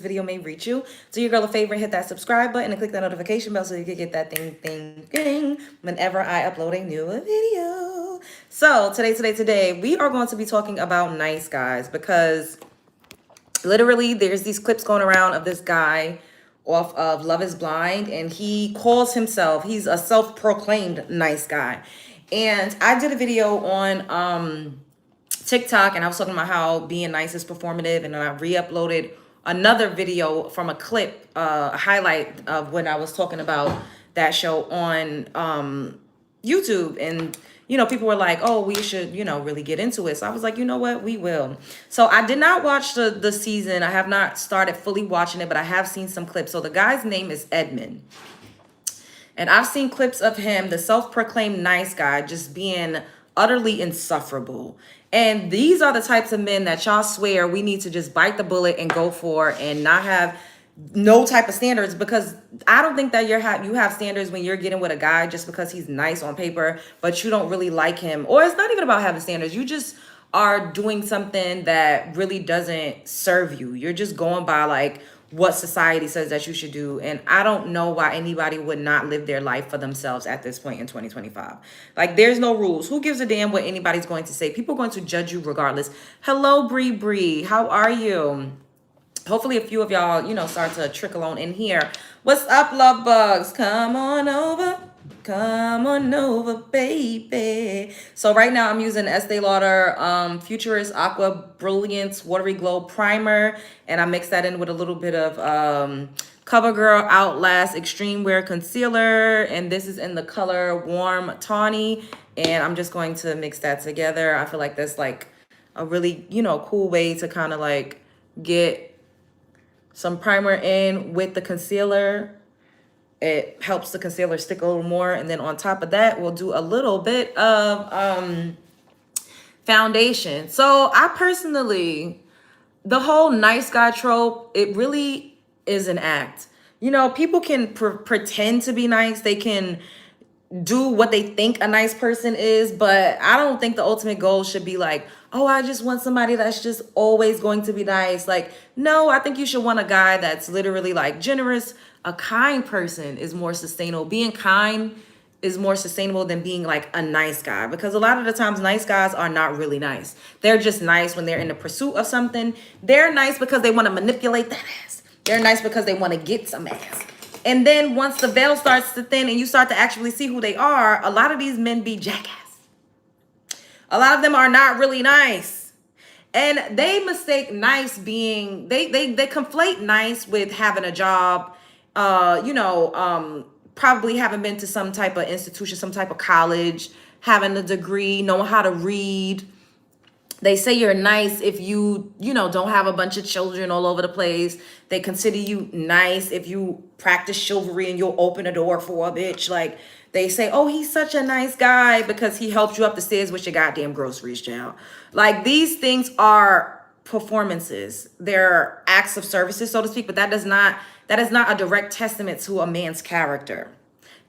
video may reach you. Do your girl a favor and hit that subscribe button and click that notification bell so you can get that ding whenever I upload a new video. So today, we are going to be talking about nice guys because literally there's these clips going around of this guy off of Love is Blind, and he calls himself, he's a self-proclaimed nice guy. And I did a video on TikTok, and I was talking about how being nice is performative, and then I re-uploaded another video from a clip, a highlight of when I was talking about that show on YouTube. And people were like, oh, we should really get into it. So I was like, you know what, we will. So I did not watch the season. I have not started fully watching it, but I have seen some clips. So the guy's name is Edmund, and I've seen clips of him, the self-proclaimed nice guy, just being utterly insufferable. And these are the types of men that y'all swear we need to just bite the bullet and go for, and not have no type of standards. Because I don't think that you have standards when you're getting with a guy just because he's nice on paper, but you don't really like him. Or it's not even about having standards. You just are doing something that really doesn't serve you. You're just going by like what society says that you should do. And I don't know why anybody would not live their life for themselves at this point in 2025. Like, there's no rules. Who gives a damn what anybody's going to say? People are going to judge you regardless. Hello, Bree Bree. How are you? Hopefully a few of y'all, start to trickle on in here. What's up, love bugs? Come on over. Come on over, baby. So right now I'm using Estee Lauder Futurist Aqua Brilliance Watery Glow Primer. And I mix that in with a little bit of CoverGirl Outlast Extreme Wear Concealer. And this is in the color Warm Tawny. And I'm just going to mix that together. I feel like that's like a really, cool way to kind of like get some primer in with the concealer. It helps the concealer stick a little more. And then on top of that, we'll do a little bit of foundation. So I personally, the whole nice guy trope, it really is an act. People can pretend to be nice. They can do what they think a nice person is, but I don't think the ultimate goal should be like, oh, I just want somebody that's just always going to be nice. Like, no, I think you should want a guy that's literally like generous. A kind person is more sustainable. Being kind is more sustainable than being like a nice guy, because a lot of the times nice guys are not really nice. They're just nice when they're in the pursuit of something. They're nice because they want to manipulate that ass. They're nice because they want to get some ass. And then once the veil starts to thin and you start to actually see who they are, a lot of these men be jackass. A lot of them are not really nice. And they mistake nice being, they conflate nice with having a job, probably having been to some type of institution, some type of college, having a degree, knowing how to read. They say you're nice if you, don't have a bunch of children all over the place. They consider you nice if you practice chivalry and you'll open a door for a bitch. Like, they say, oh, he's such a nice guy because he helped you up the stairs with your goddamn groceries, child. Like, these things are performances. They're acts of services, so to speak, but that is not a direct testament to a man's character.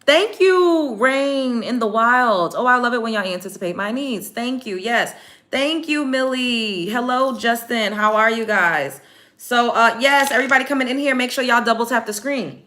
Thank you, Rain in the Wild. Oh, I love it when y'all anticipate my needs. Thank you. Yes. Thank you, Millie. Hello, Justin. How are you guys? So, yes, everybody coming in here, make sure y'all double tap the screen.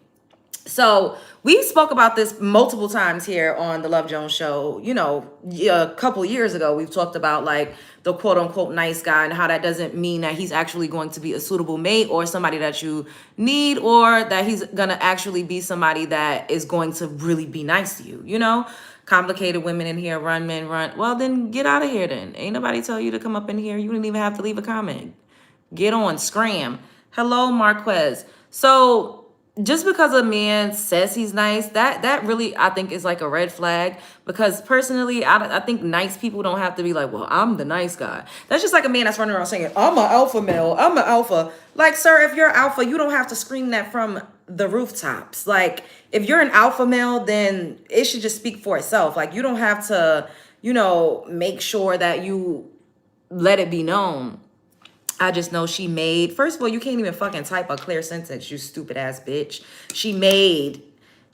So we spoke about this multiple times here on the Love Jones show. A couple years ago, we've talked about like the quote unquote nice guy and how that doesn't mean that he's actually going to be a suitable mate or somebody that you need, or that he's going to actually be somebody that is going to really be nice to you, Complicated women in here, run men, run. Well, then get out of here then. Ain't nobody tell you to come up in here. You didn't even have to leave a comment. Get on, scram. Hello, Marquez. So just because a man says he's nice, that really, I think, is like a red flag. Because personally, I think nice people don't have to be like, well, I'm the nice guy. That's just like a man that's running around saying, I'm an alpha male, I'm an alpha. Like, sir, if you're alpha, you don't have to scream that from the rooftops. Like, if you're an alpha male, then it should just speak for itself. Like, you don't have to, make sure that you let it be known. I just know she made, first of all, you can't even fucking type a clear sentence, you stupid ass bitch. She made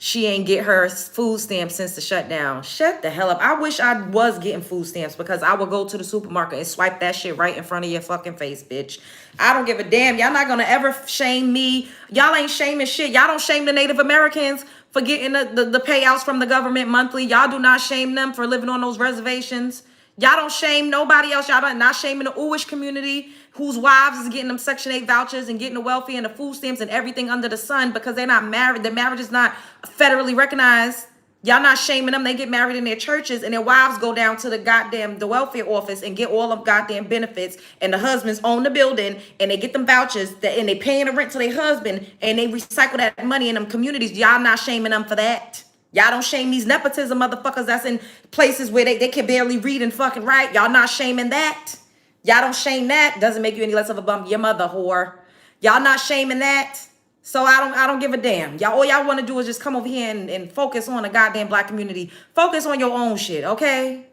she ain't get her food stamps since the shutdown. Shut the hell up. I wish I was getting food stamps because I would go to the supermarket and swipe that shit right in front of your fucking face, bitch. I don't give a damn. Y'all not gonna ever shame me. Y'all ain't shaming shit. Y'all don't shame the Native Americans for getting the payouts from the government monthly. Y'all do not shame them for living on those reservations. Y'all don't shame nobody else. Y'all not shaming the Uish community whose wives is getting them Section 8 vouchers and getting the welfare and the food stamps and everything under the sun because they're not married. Their marriage is not federally recognized. Y'all not shaming them. They get married in their churches and their wives go down to the welfare office and get all of goddamn benefits, and the husbands own the building and they get them vouchers and they paying the rent to their husband and they recycle that money in them communities. Y'all not shaming them for that. Y'all don't shame these nepotism motherfuckers that's in places where they can barely read and fucking write. Y'all not shaming that. Y'all don't shame that. Doesn't make you any less of a bum. Your mother whore. Y'all not shaming that. So I don't give a damn. Y'all, all y'all want to do is just come over here and focus on the goddamn black community. Focus on your own shit, okay?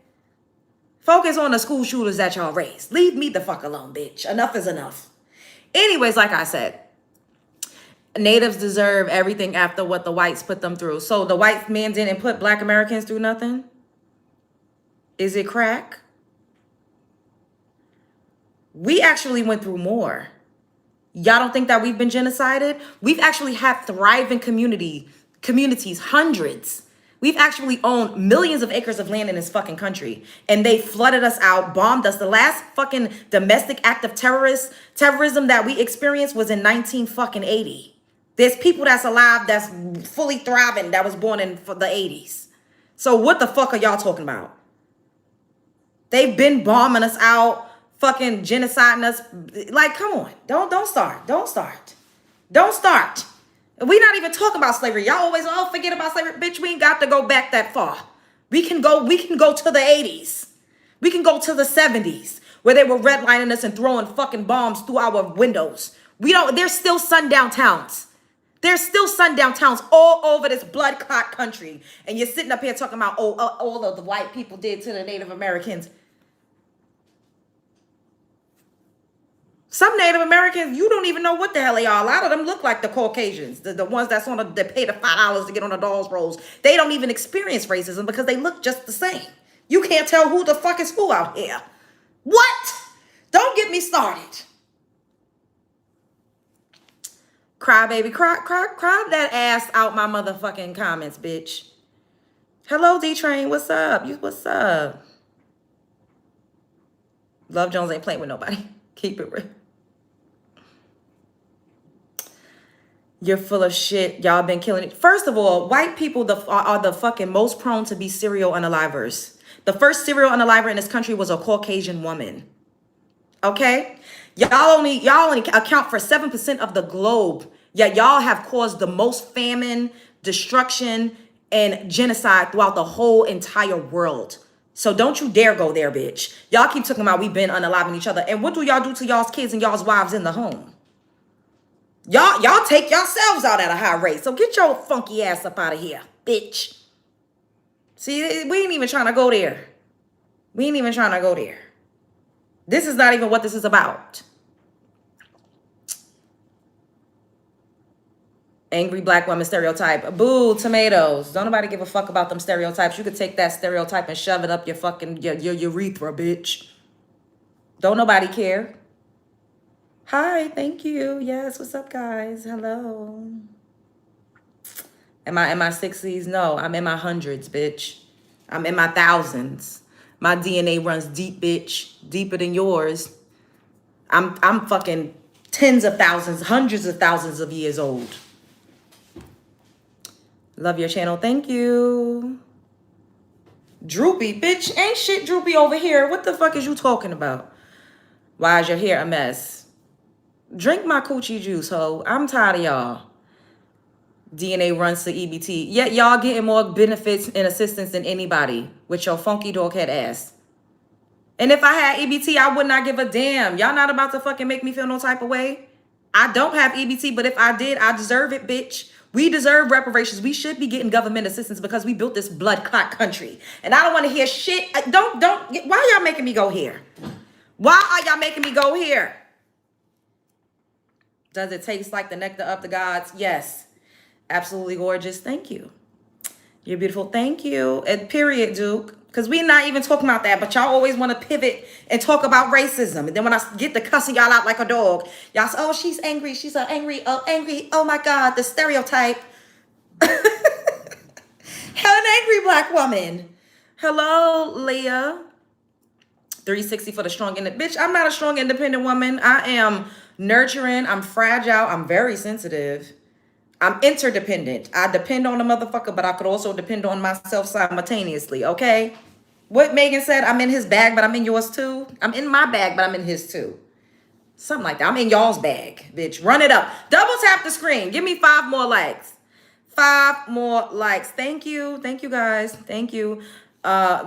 Focus on the school shooters that y'all raised. Leave me the fuck alone, bitch. Enough is enough. Anyways, like I said, Natives deserve everything after what the whites put them through. So the white man didn't put black Americans through nothing? Is it crack? We actually went through more. Y'all don't think that we've been genocided? We've actually had thriving communities, hundreds. We've actually owned millions of acres of land in this fucking country. And they flooded us out, bombed us. The last fucking domestic act of terrorism that we experienced was in 1980. There's people that's alive that's fully thriving that was born in the 80s. So what the fuck are y'all talking about? They've been bombing us out, fucking genociding us. Like, come on. Don't start. Don't start. Don't start. We're not even talking about slavery. Y'all always, forget about slavery. Bitch, we ain't got to go back that far. We can go to the 80s. We can go to the 70s where they were redlining us and throwing fucking bombs through our windows. There's still sundown towns. There's still sundown towns all over this blood clot country. And you're sitting up here talking about, all of the white people did to the Native Americans. Some Native Americans, you don't even know what the hell they are. A lot of them look like the Caucasians, the ones that pay the $5 to get on the dolls rolls. They don't even experience racism because they look just the same. You can't tell who the fuck is who out here. What? Don't get me started. Cry, baby, cry that ass out my motherfucking comments, bitch. Hello, D-Train, what's up? What's up? Love Jones ain't playing with nobody. Keep it real. You're full of shit. Y'all been killing it. First of all, white people are the fucking most prone to be serial unalivers. The first serial unaliver in this country was a Caucasian woman. Okay? Y'all only account for 7% of the globe. Yet y'all have caused the most famine, destruction, and genocide throughout the whole entire world. So don't you dare go there, bitch. Y'all keep talking about we been unaliving each other. And what do y'all do to y'all's kids and y'all's wives in the home? Y'all take yourselves out at a high rate. So get your funky ass up out of here, bitch. See, we ain't even trying to go there. We ain't even trying to go there. This is not even what this is about. Angry black woman stereotype. Boo, tomatoes. Don't nobody give a fuck about them stereotypes. You could take that stereotype and shove it up your fucking your urethra, bitch. Don't nobody care. Hi, thank you. Yes, what's up, guys? Hello. Am I in my 60s? No, I'm in my hundreds, bitch. I'm in my thousands. My DNA runs deep, bitch. Deeper than yours. I'm fucking tens of thousands, hundreds of thousands of years old. Love your channel. Thank you. Droopy, bitch. Ain't shit droopy over here. What the fuck is you talking about? Why is your hair a mess? Drink my coochie juice, ho. I'm tired of y'all. DNA runs to EBT. Yet y'all getting more benefits and assistance than anybody with your funky dog head ass. And if I had EBT, I would not give a damn. Y'all not about to fucking make me feel no type of way. I don't have EBT, but if I did, I deserve it, bitch. We deserve reparations. We should be getting government assistance because we built this blood clot country. And I don't want to hear shit. Why y'all making me go here? Why are y'all making me go here? Does it taste like the nectar of the gods? Yes. Absolutely gorgeous. Thank you. You're beautiful. Thank you. And period, Duke. Because we're not even talking about that, but y'all always want to pivot and talk about racism. And then when I get to cussing y'all out like a dog, y'all say, oh, she's angry. She's so angry. Oh, angry. Oh, my God. The stereotype. An angry black woman. Hello, Leah. 360 for the strong independent. Bitch, I'm not a strong independent woman. I am nurturing. I'm fragile. I'm very sensitive. I'm interdependent. I depend on a motherfucker, but I could also depend on myself simultaneously, okay? What Megan said, I'm in his bag, but I'm in yours too. I'm in my bag, but I'm in his too. Something like that. I'm in y'all's bag, bitch. Run it up. Double tap the screen. Give me 5 more likes. 5 more likes. Thank you. Thank you, guys. Thank you.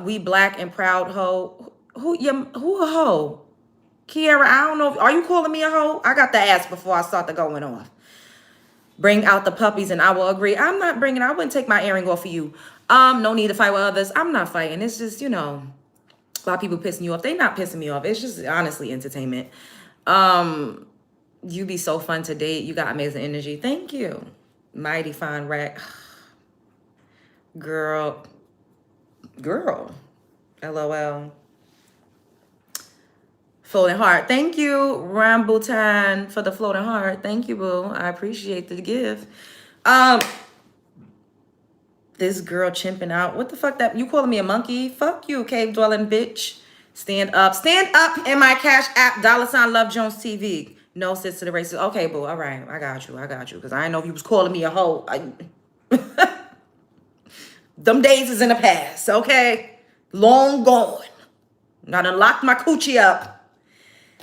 We black and proud hoe. Who a hoe? Kiara, I don't know. Are you calling me a hoe? I got to ask before I start the going off. Bring out the puppies and I will agree. I wouldn't take my earring off for you. No need to fight with others. I'm not fighting. It's just, a lot of people pissing you off. They not pissing me off. It's just honestly entertainment. You be so fun to date. You got amazing energy. Thank you. Mighty fine rack. Girl. LOL. Floating heart. Thank you, Rambutan, for the floating heart. Thank you, boo. I appreciate the gift. This girl chimping out. What the fuck that? You calling me a monkey? Fuck you, cave dwelling bitch. Stand up. Stand up in my Cash App. $ Love Jones TV. No sis to the races. Okay, boo. All right. I got you. Because I didn't know if you was calling me a hoe. Them days is in the past, okay? Long gone. I done locked my coochie up.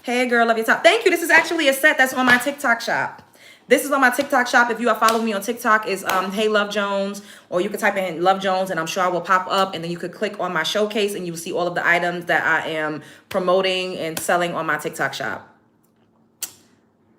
Hey, girl, love your top. Thank you. This is actually a set that's on my TikTok shop. This is on my TikTok shop. If you are following me on TikTok, is Hey Love Jones, or you can type in Love Jones, and I'm sure I will pop up. And then you could click on my showcase, and you will see all of the items that I am promoting and selling on my TikTok shop.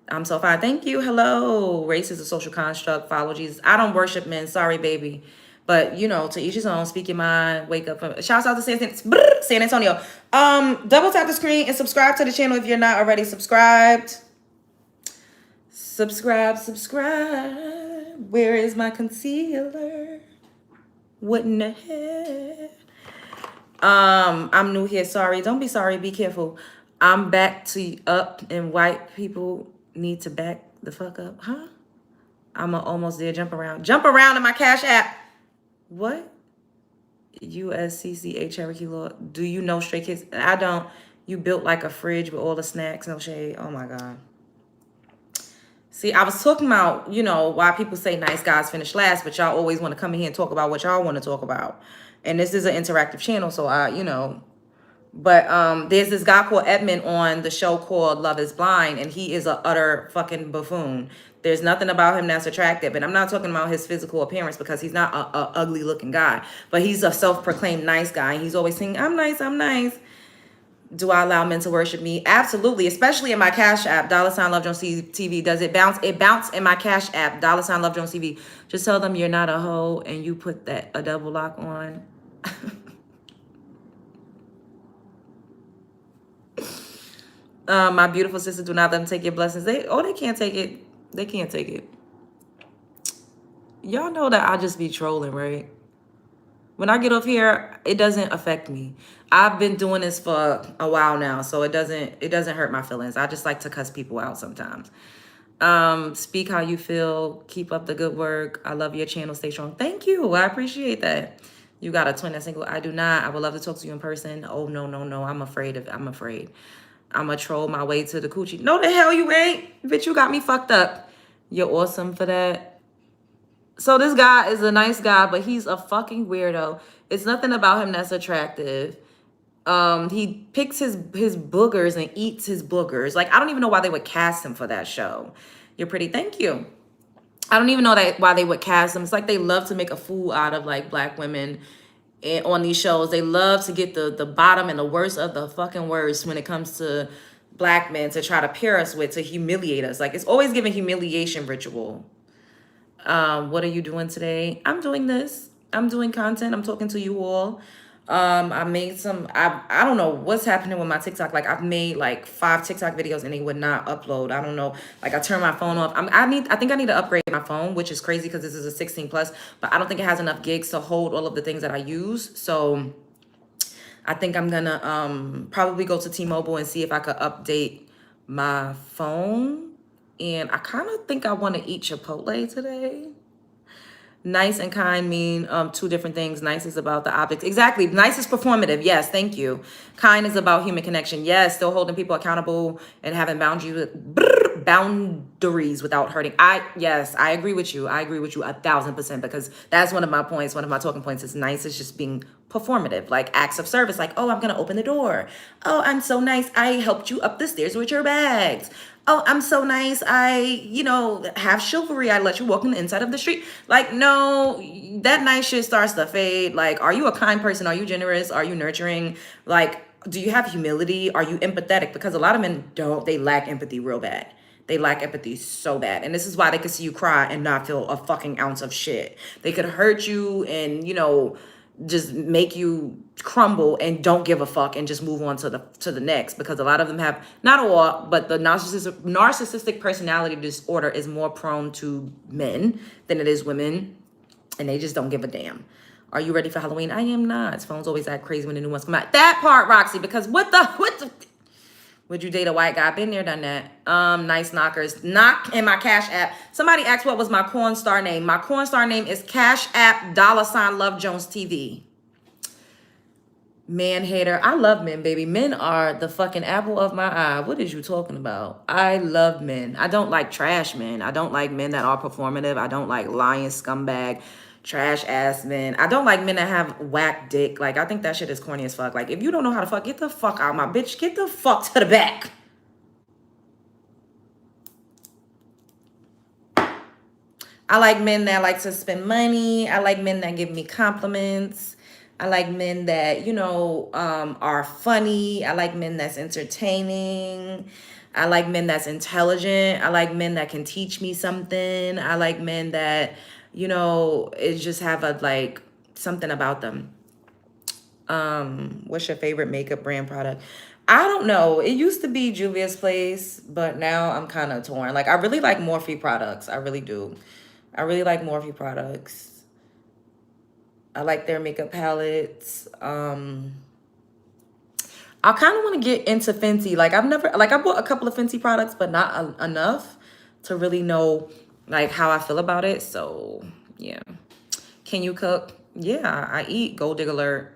I'm so fine. Thank you. Hello. Race is a social construct. Follow Jesus. I don't worship men. Sorry, baby. But, to each his own. Speak your mind. Wake up. Shouts out to San Antonio. Double tap the screen and subscribe to the channel if you're not already subscribed. Subscribe. Where is my concealer? What in the heck? I'm new here. Sorry. Don't be sorry. Be careful. I'm back to up, and white people need to back the fuck up. Huh? I'm almost there. Jump around in my Cash App. What? USCCA Cherokee Law. Do you know Stray Kids? I don't. You built like a fridge with all the snacks. No shade. Oh my God. See, I was talking about, why people say nice guys finish last, but y'all always want to come in here and talk about what y'all want to talk about. And this is an interactive channel, so But there's this guy called Edmund on the show called Love is Blind, and he is a utter fucking buffoon. There's nothing about him that's attractive. And I'm not talking about his physical appearance, because he's not a ugly looking guy. But he's a self-proclaimed nice guy. And he's always saying, I'm nice. Do I allow men to worship me? Absolutely. Especially in my Cash App, $ Love Jones TV. Does it bounce? It bounce in my Cash App, $ Love Jones TV. Just tell them you're not a hoe and you put a double lock on. My beautiful sisters, do not let them take your blessings. They can't take it. They can't take it. Y'all know that I just be trolling, right? When I get off here, it doesn't affect me. I've been doing this for a while now, so it doesn't hurt my feelings. I just like to cuss people out sometimes. Speak how you feel. Keep up the good work. I love your channel. Stay strong. Thank you. I appreciate that. You got a twin that's single. I do not. I would love to talk to you in person. Oh, no. I'm afraid. I'm going to troll my way to the coochie. No, the hell you ain't. Bitch, you got me fucked up. You're awesome for that. So this guy is a nice guy, but he's a fucking weirdo. It's nothing about him that's attractive. He picks his boogers and eats his boogers. Like, I don't even know why they would cast him for that show. You're pretty. Thank you. I don't even know why they would cast him. It's like they love to make a fool out of, like, black women on these shows. They love to get the bottom and the worst of the fucking worst when it comes to black men to try to pair us with, to humiliate us. Like, it's always giving humiliation ritual. What are you doing today? I'm doing this. I'm doing content. I'm talking to you all. I made some, I don't know what's happening with my TikTok. Like I've made like 5 TikTok videos and they would not upload. I don't know. Like I turned my phone off. I think I need to upgrade my phone, which is crazy because this is a 16 plus, but I don't think it has enough gigs to hold all of the things that I use. So I think I'm gonna probably go to T-Mobile and see if I could update my phone. And I kind of think I want to eat Chipotle today. Nice and kind mean two different things. Nice is about the object. Exactly. Nice is performative. Yes, thank you. Kind is about human connection. Yes, still holding people accountable and having boundaries without hurting. Yes, I agree with you. I agree with you 1,000% because that's one of my points. One of my talking points is nice is just being performative, like acts of service, like, oh, I'm gonna open the door. Oh, I'm so nice. I helped you up the stairs with your bags. Oh, I'm so nice. Have chivalry. I let you walk in the inside of the street. Like, no, that nice shit starts to fade. Like, are you a kind person? Are you generous? Are you nurturing? Like, do you have humility? Are you empathetic? Because a lot of men don't, they lack empathy real bad. They lack empathy so bad. And this is why they could see you cry and not feel a fucking ounce of shit. They could hurt you and, just make you crumble and don't give a fuck and just move on to the next, because a lot of them have, not all, but the narcissistic personality disorder is more prone to men than it is women, and they just don't give a damn. Are you ready for Halloween? I am not. Phones always act crazy when the new ones come out. That part, Roxy, because what the would you date a white guy? Been there, done that. Nice knockers. Knock in my Cash App. Somebody asked what was my corn star name. My corn star name is Cash App $ Love Jones TV. Man hater. I love men, baby. Men are the fucking apple of my eye. What is you talking about? I love men. I don't like trash men. I don't like men that are performative. I don't like lying scumbag, trash ass men. I don't like men that have whack dick. Like, I think that shit is corny as fuck. Like, if you don't know how to fuck, get the fuck out, my bitch. Get the fuck to the back. I like men that like to spend money. I like men that give me compliments. I like men that, are funny. I like men that's entertaining. I like men that's intelligent. I like men that can teach me something. I like men that, it just have something about them. What's your favorite makeup brand product? I don't know. It used to be Juvia's Place, but now I'm kind of torn. Like, I really like Morphe products. I really do. I really like Morphe products. I like their makeup palettes. I kind of want to get into Fenty. Like, I bought a couple of Fenty products, but not enough to really know, like, how I feel about it. So, yeah. Can you cook? Yeah, I eat. Gold Digger Alert.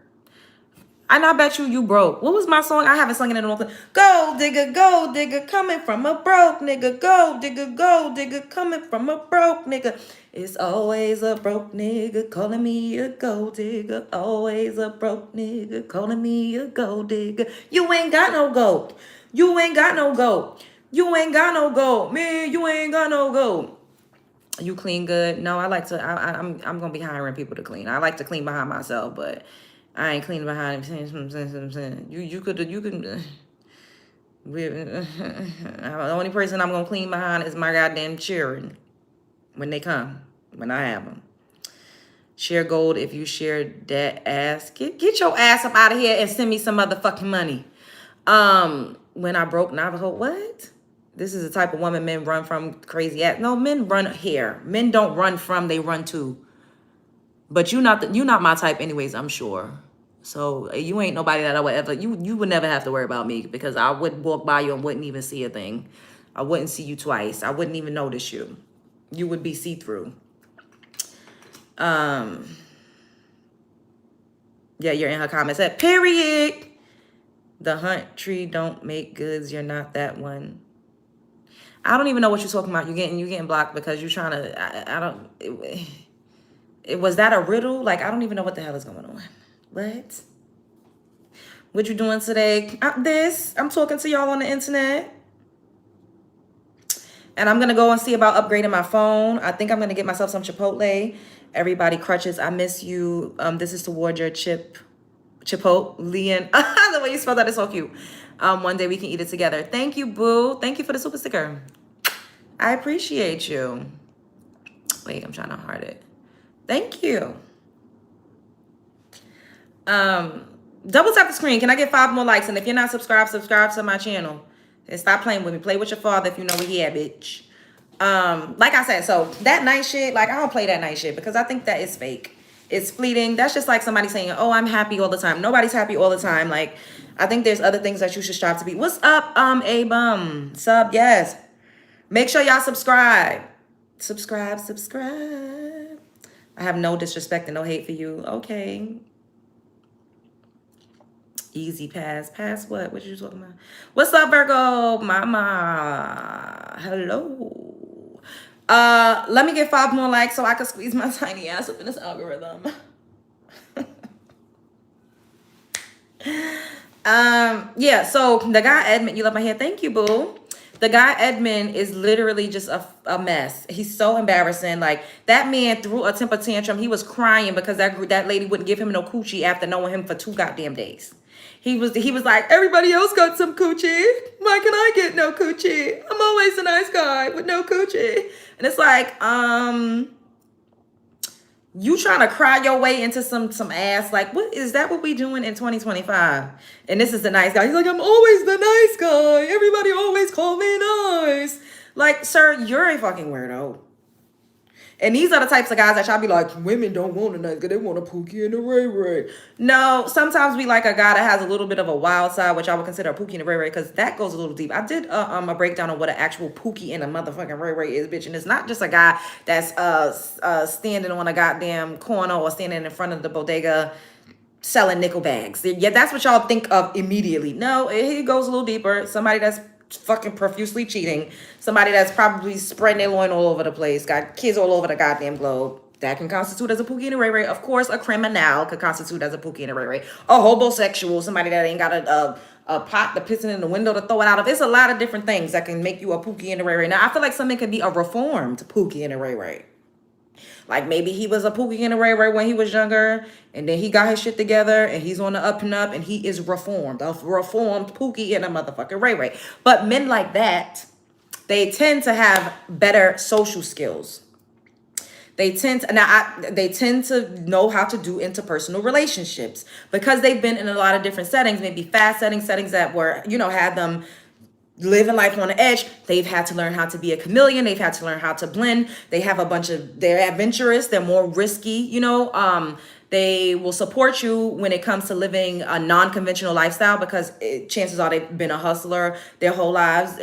And I bet you broke. What was my song? I haven't sung it in a long time. Gold digger, coming from a broke nigga. Gold digger, coming from a broke nigga. It's always a broke nigga calling me a gold digger. Always a broke nigga calling me a gold digger. You ain't got no gold. You ain't got no gold. You ain't got no gold. Man, you ain't got no gold. You clean good? No, I like to. I'm gonna be hiring people to clean. I like to clean behind myself, but I ain't cleaning behind him. You could. The only person I'm gonna clean behind is my goddamn children when they come, when I have them. Share gold if you share that ass. Get your ass up out of here and send me some motherfucking money. When I broke Navajo, what? This is the type of woman men run from, crazy ass. No, men run here. Men don't run from, they run to. But you not my type anyways, I'm sure. So you ain't nobody that I would ever, you would never have to worry about me, because I would walk by you and wouldn't even see a thing. I wouldn't see you twice. I wouldn't even notice you. You would be see-through. Yeah, you're in her comments. That period. The hunt tree don't make goods. You're not that one. I don't even know what you're talking about. You're getting blocked because you're trying to. I don't. Was that a riddle? Like, I don't even know what the hell is going on. What you doing today? I'm talking to y'all on the internet. And I'm going to go and see about upgrading my phone. I think I'm going to get myself some Chipotle. Everybody crutches. I miss you. This is toward your Chipotle. The way you spelled that is so cute. One day we can eat it together. Thank you, boo. Thank you for the super sticker. I appreciate you. Wait, I'm trying to heart it. Thank you. Double tap the screen. Can I get 5 more likes? And if you're not subscribed, subscribe to my channel. And stop playing with me. Play with your father if you know where he at, bitch. Like I said, so that nice shit, like I don't play that nice shit because I think that is fake. It's fleeting. That's just like somebody saying, oh, I'm happy all the time. Nobody's happy all the time. Like, I think there's other things that you should strive to be. What's up, A-Bum? Sub, yes. Make sure y'all subscribe. Subscribe. I have no disrespect and no hate for you. Okay. Easy pass. Pass what? What you talking about? What's up, Virgo? Mama. Hello. Let me get 5 more likes so I can squeeze my tiny ass up in this algorithm. Yeah, so the guy Edmund, you love my hair. Thank you, boo. The guy Edmund is literally just a mess. He's so embarrassing. Like, that man threw a temper tantrum. He was crying because that lady wouldn't give him no coochie after knowing him for 2 goddamn days. He was like, everybody else got some coochie. Why can I get no coochie? I'm always a nice guy with no coochie. And it's like, you trying to cry your way into some ass. Like, what is that what we doing in 2025? And this is the nice guy. He's like, I'm always the nice guy. Everybody always call me nice. Like, sir, you're a fucking weirdo. And these are the types of guys that y'all be like, women don't want a nice guy. They want a Pooky and a Ray Ray. No, sometimes we like a guy that has a little bit of a wild side, which I would consider a Pooky and a Ray Ray, because that goes a little deep. I did a breakdown of what an actual Pooky and a motherfucking Ray Ray is, bitch. And it's not just a guy that's standing on a goddamn corner or standing in front of the bodega selling nickel bags. Yeah, that's what y'all think of immediately. No, it goes a little deeper. Somebody that's fucking profusely cheating. Somebody that's probably spreading their loin all over the place. Got kids all over the goddamn globe. That can constitute as a Pooky and a Ray Ray. Of course, a criminal could constitute as a Pooky and a Ray Ray. A homosexual, somebody that ain't got a pot to piss in the window to throw it out of. It's a lot of different things that can make you a Pooky and a Ray Ray. Now, I feel like something could be a reformed Pooky and a Ray Ray. Like, maybe he was a Pooky and a Ray Ray when he was younger, and then he got his shit together, and he's on the up and up, and he is reformed. A reformed Pooky and a motherfucking Ray Ray. But men like that, they tend to have better social skills. They tend to know how to do interpersonal relationships because they've been in a lot of different settings, maybe fast settings that were, had them living life on the edge. They've had to learn how to be a chameleon. They've had to learn how to blend. They're adventurous. They're more risky, they will support you when it comes to living a non-conventional lifestyle because chances are they've been a hustler their whole lives.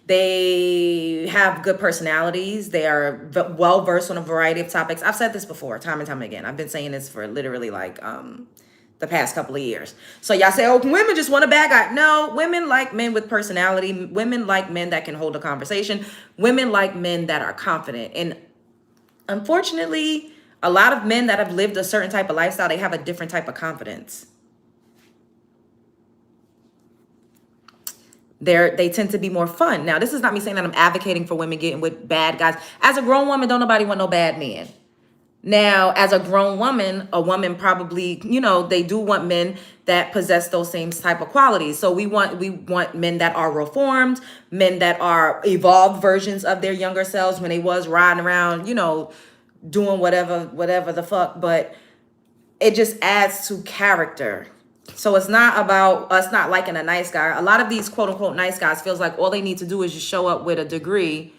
They have good personalities. They are well-versed on a variety of topics. I've said this before, time and time again. I've been saying this for literally like, the past couple of years. So y'all say, oh, women just want a bad guy. No, women like men with personality. Women like men that can hold a conversation. Women like men that are confident. And unfortunately, a lot of men that have lived a certain type of lifestyle, they have a different type of confidence. They tend to be more fun. Now, this is not me saying that I'm advocating for women getting with bad guys. As a grown woman, don't nobody want no bad man. Now, as a grown woman, a woman probably, they do want men that possess those same type of qualities. So we want men that are reformed, men that are evolved versions of their younger selves when they was riding around, doing whatever the fuck. But it just adds to character. So it's not about us not liking a nice guy. A lot of these quote unquote nice guys feels like all they need to do is just show up with a degree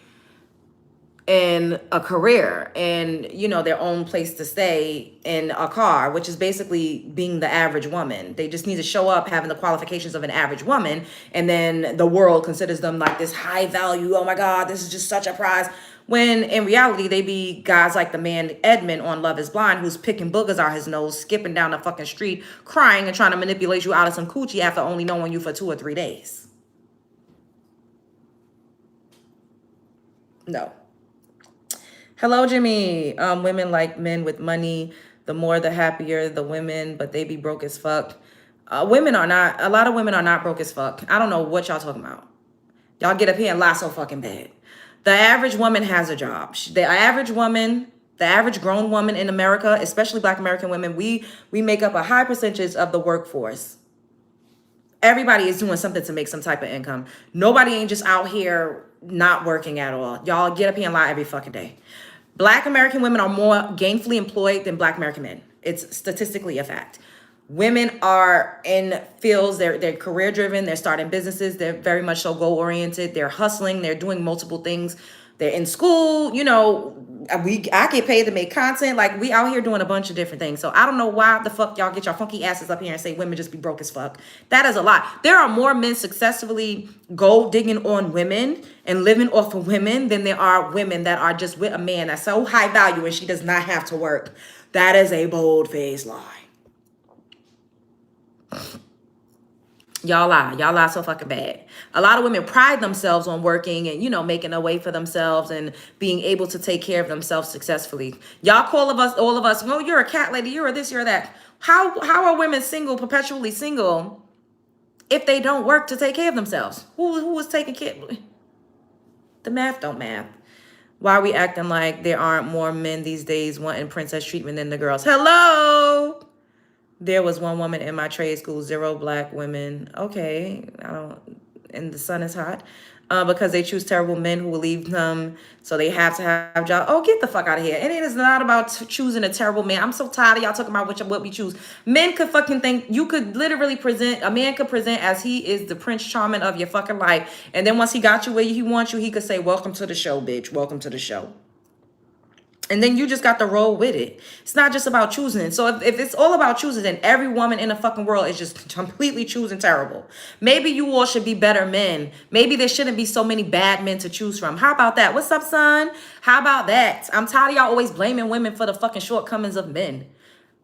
and a career and their own place to stay in a car, which is basically being the average woman. They just need to show up having the qualifications of an average woman, and then the world considers them like this high value. Oh my God, this is just such a prize. When in reality, they be guys like the man Edmund on Love is Blind, who's picking boogers out his nose, skipping down the fucking street, crying and trying to manipulate you out of some coochie after only knowing you for 2 or 3 days. No. Hello, Jimmy. Women like men with money. The more, the happier the women, but they be broke as fuck. A lot of women are not broke as fuck. I don't know what y'all talking about. Y'all get up here and lie so fucking bad. The average woman has a job. The average grown woman in America, especially Black American women, we make up a high percentage of the workforce. Everybody is doing something to make some type of income. Nobody ain't just out here not working at all. Y'all get up here and lie every fucking day. Black American women are more gainfully employed than Black American men. It's statistically a fact. Women are in fields, they're career driven, they're starting businesses, they're very much so goal oriented, they're hustling, they're doing multiple things, they're in school, I get paid to make content. Like, we out here doing a bunch of different things. So I don't know why the fuck y'all get your funky asses up here and say women just be broke as fuck. That is a lot. There are more men successfully gold digging on women and living off of women than there are women that are just with a man that's so high value and she does not have to work. That is a bold-faced lie. Y'all lie so fucking bad. A lot of women pride themselves on working and, making a way for themselves and being able to take care of themselves successfully. Y'all call all of us, oh, you're a cat lady, you're this, you're that. How are women single, perpetually single, if they don't work to take care of themselves? Who is taking care? The math don't math. Why are we acting like there aren't more men these days wanting princess treatment than the girls? Hello? There was one woman in my trade school, 0 black women. Okay, and the sun is hot. Because they choose terrible men who will leave them, so they have to have jobs. Oh, get the fuck out of here. And it is not about choosing a terrible man. I'm so tired of y'all talking about what we choose. Men could fucking think, you could literally a man could present as he is the Prince Charming of your fucking life. And then once he got you where he wants you, he could say, welcome to the show, bitch. Welcome to the show. And then you just got to roll with it. It's not just about choosing. So if it's all about choosing, then every woman in the fucking world is just completely choosing terrible. Maybe you all should be better men. Maybe there shouldn't be so many bad men to choose from. How about that? What's up, son? How about that? I'm tired of y'all always blaming women for the fucking shortcomings of men.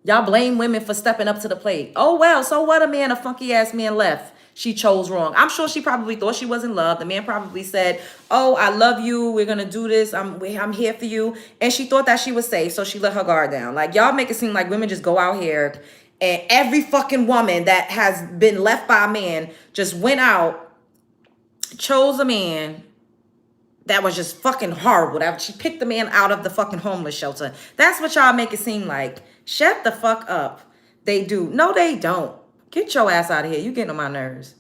Y'all blame women for stepping up to the plate. Oh, well, so what? A funky ass man left. She chose wrong. I'm sure she probably thought she was in love. The man probably said, oh, I love you. We're going to do this. I'm here for you. And she thought that she was safe. So she let her guard down. Like, y'all make it seem like women just go out here and every fucking woman that has been left by a man just went out, chose a man that was just fucking horrible. She picked the man out of the fucking homeless shelter. That's what y'all make it seem like. Shut the fuck up. They do. No, they don't. Get your ass out of here. You getting on my nerves.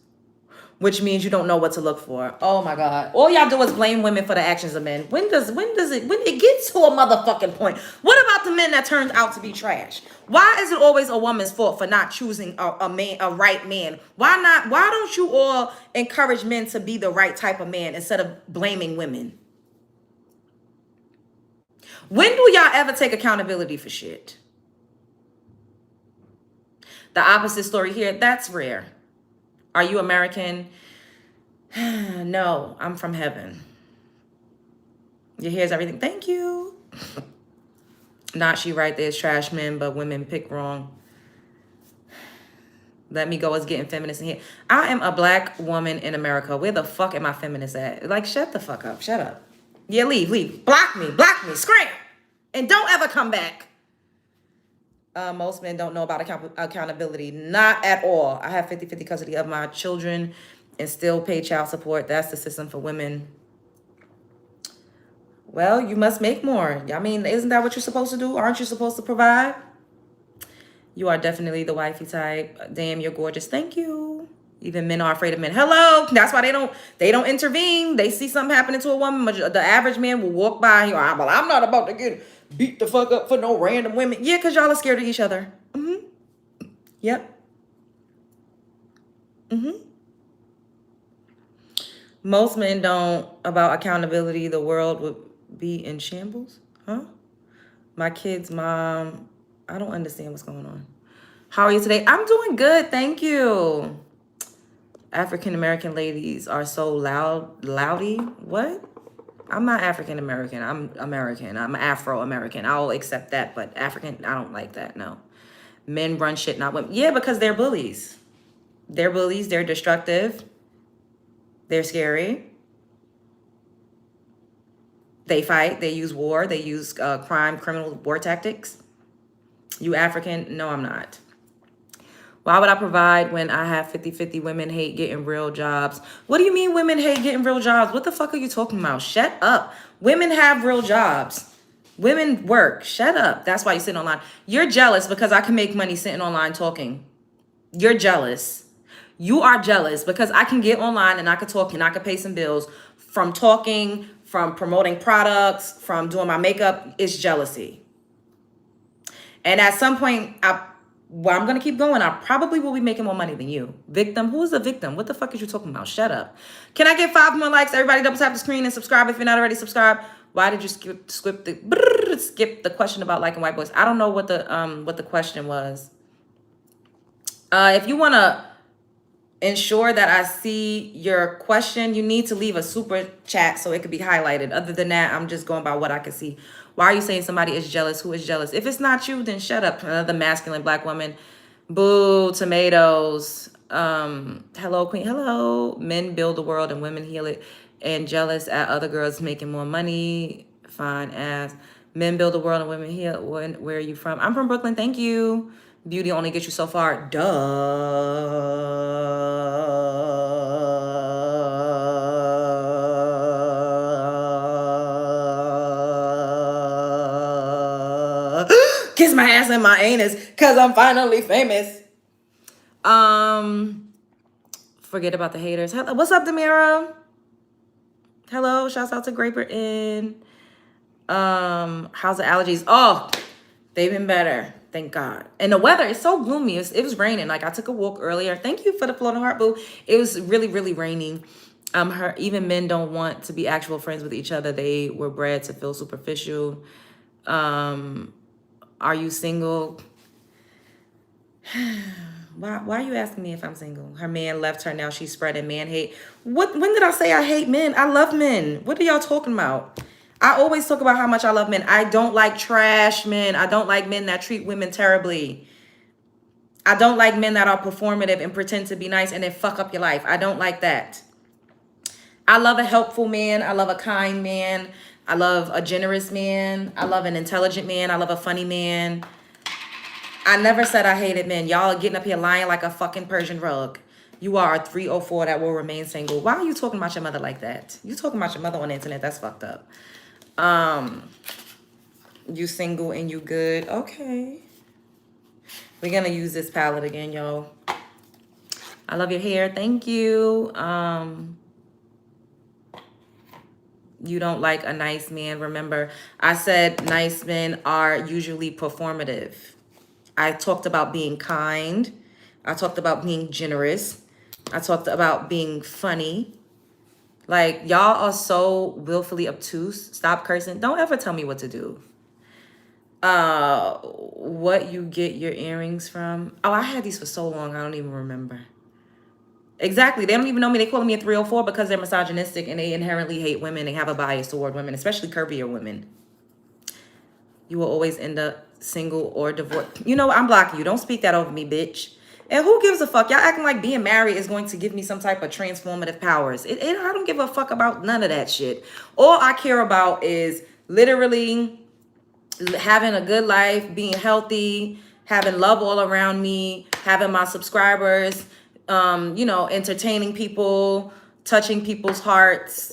Which means you don't know what to look for. Oh my God. All y'all do is blame women for the actions of men. When it gets to a motherfucking point? What about the men that turns out to be trash? Why is it always a woman's fault for not choosing a right man? Why don't you all encourage men to be the right type of man instead of blaming women? When do y'all ever take accountability for shit? The opposite story here, that's rare. Are you American? No, I'm from heaven. Your hair's everything. Thank you. Not she right, there's trash men, but women pick wrong. Let me go as getting feminist in here. I am a black woman in America. Where the fuck am I feminist at? Like, shut the fuck up. Shut up. Yeah, leave. Block me, scram. And don't ever come back. Most men don't know about accountability. Not at all. I have 50-50 custody of my children and still pay child support. That's the system for women. Well, you must make more. I mean, isn't that what you're supposed to do? Aren't you supposed to provide? You are definitely the wifey type. Damn, you're gorgeous. Thank you. Even men are afraid of men. Hello. That's why they don't intervene. They see something happening to a woman. The average man will walk by and well, I'm not about to get beat the fuck up for no random women. Yeah, because y'all are scared of each other. Mm-hmm. Yep. Mm-hmm. Most men don't about accountability. The world would be in shambles. Huh? My kid's mom. I don't understand what's going on. How are you today? I'm doing good. Thank you. African-American ladies are so loudy. What? I'm not African-American. I'm American. I'm Afro-American. I'll accept that, but African, I don't like that, no. Men run shit, not women. Yeah, because they're bullies. They're bullies. They're destructive. They're scary. They fight. They use war. They use criminal war tactics. You African? No, I'm not. Why would I provide when I have 50-50? Women hate getting real jobs. What do you mean women hate getting real jobs? What the fuck are you talking about? Shut up. Women have real jobs. Women work. Shut up. That's why you sit online. You're jealous because I can make money sitting online talking. You're jealous. You are jealous because I can get online and I can talk and I can pay some bills from talking, from promoting products, from doing my makeup. It's jealousy. And at some point, well, I'm gonna keep going. I probably will be making more money than you. Victim? Who is the victim? What the fuck is you talking about? Shut up. Can I get 5 more likes? Everybody double tap the screen and subscribe if you're not already subscribed. Why did you skip the question about liking white boys? I don't know what the question was. If you wanna ensure that I see your question, you need to leave a super chat so it could be highlighted. Other than that, I'm just going by what I can see. Why are you saying somebody is jealous? Who is jealous? If it's not you, then shut up. Another masculine black woman. Boo, tomatoes. Hello, queen. Hello. Men build the world and women heal it. And jealous at other girls making more money. Fine ass. Men build the world and women heal. Where are you from? I'm from Brooklyn. Thank you. Beauty only gets you so far. Duh. Kiss my ass and my anus because I'm finally famous. Forget about the haters. Hello, what's up, Demira? Hello, shouts out to Graper Inn. How's the allergies? Oh, they've been better. Thank God. And the weather is so gloomy. It was raining. Like, I took a walk earlier. Thank you for the floating heart, boo. It was really, really raining. Even men don't want to be actual friends with each other. They were bred to feel superficial. Are you single? Why are you asking me if I'm single? Her man left her. Now she's spreading man hate. When did I say I hate men? I love men. What are y'all talking about? I always talk about how much I love men. I don't like trash men. I don't like men that treat women terribly. I don't like men that are performative and pretend to be nice and then fuck up your life. I don't like that. I love a helpful man. I love a kind man. I love a generous man. I love an intelligent man. I love a funny man. I never said I hated men. Y'all are getting up here lying like a fucking Persian rug. You are a 304 that will remain single. Why are you talking about your mother like that? You talking about your mother on the internet. That's fucked up. You single and you good. Okay. We're going to use this palette again, y'all. I love your hair. Thank you. You don't like a nice man. Remember, I said nice men are usually performative. I talked about being kind. I talked about being generous. I talked about being funny. Like, y'all are so willfully obtuse. Stop cursing. Don't ever tell me what to do. What you get your earrings from? Oh, I had these for so long. I don't even remember. Exactly. They don't even know me. They calling me a 304 because they're misogynistic and they inherently hate women and have a bias toward women, especially curvier women. You will always end up single or divorced. You know what? I'm blocking you. Don't speak that over me, bitch. And who gives a fuck? Y'all acting like being married is going to give me some type of transformative powers. I don't give a fuck about none of that shit. All I care about is literally having a good life, being healthy, having love all around me, having my subscribers, entertaining people, touching people's hearts,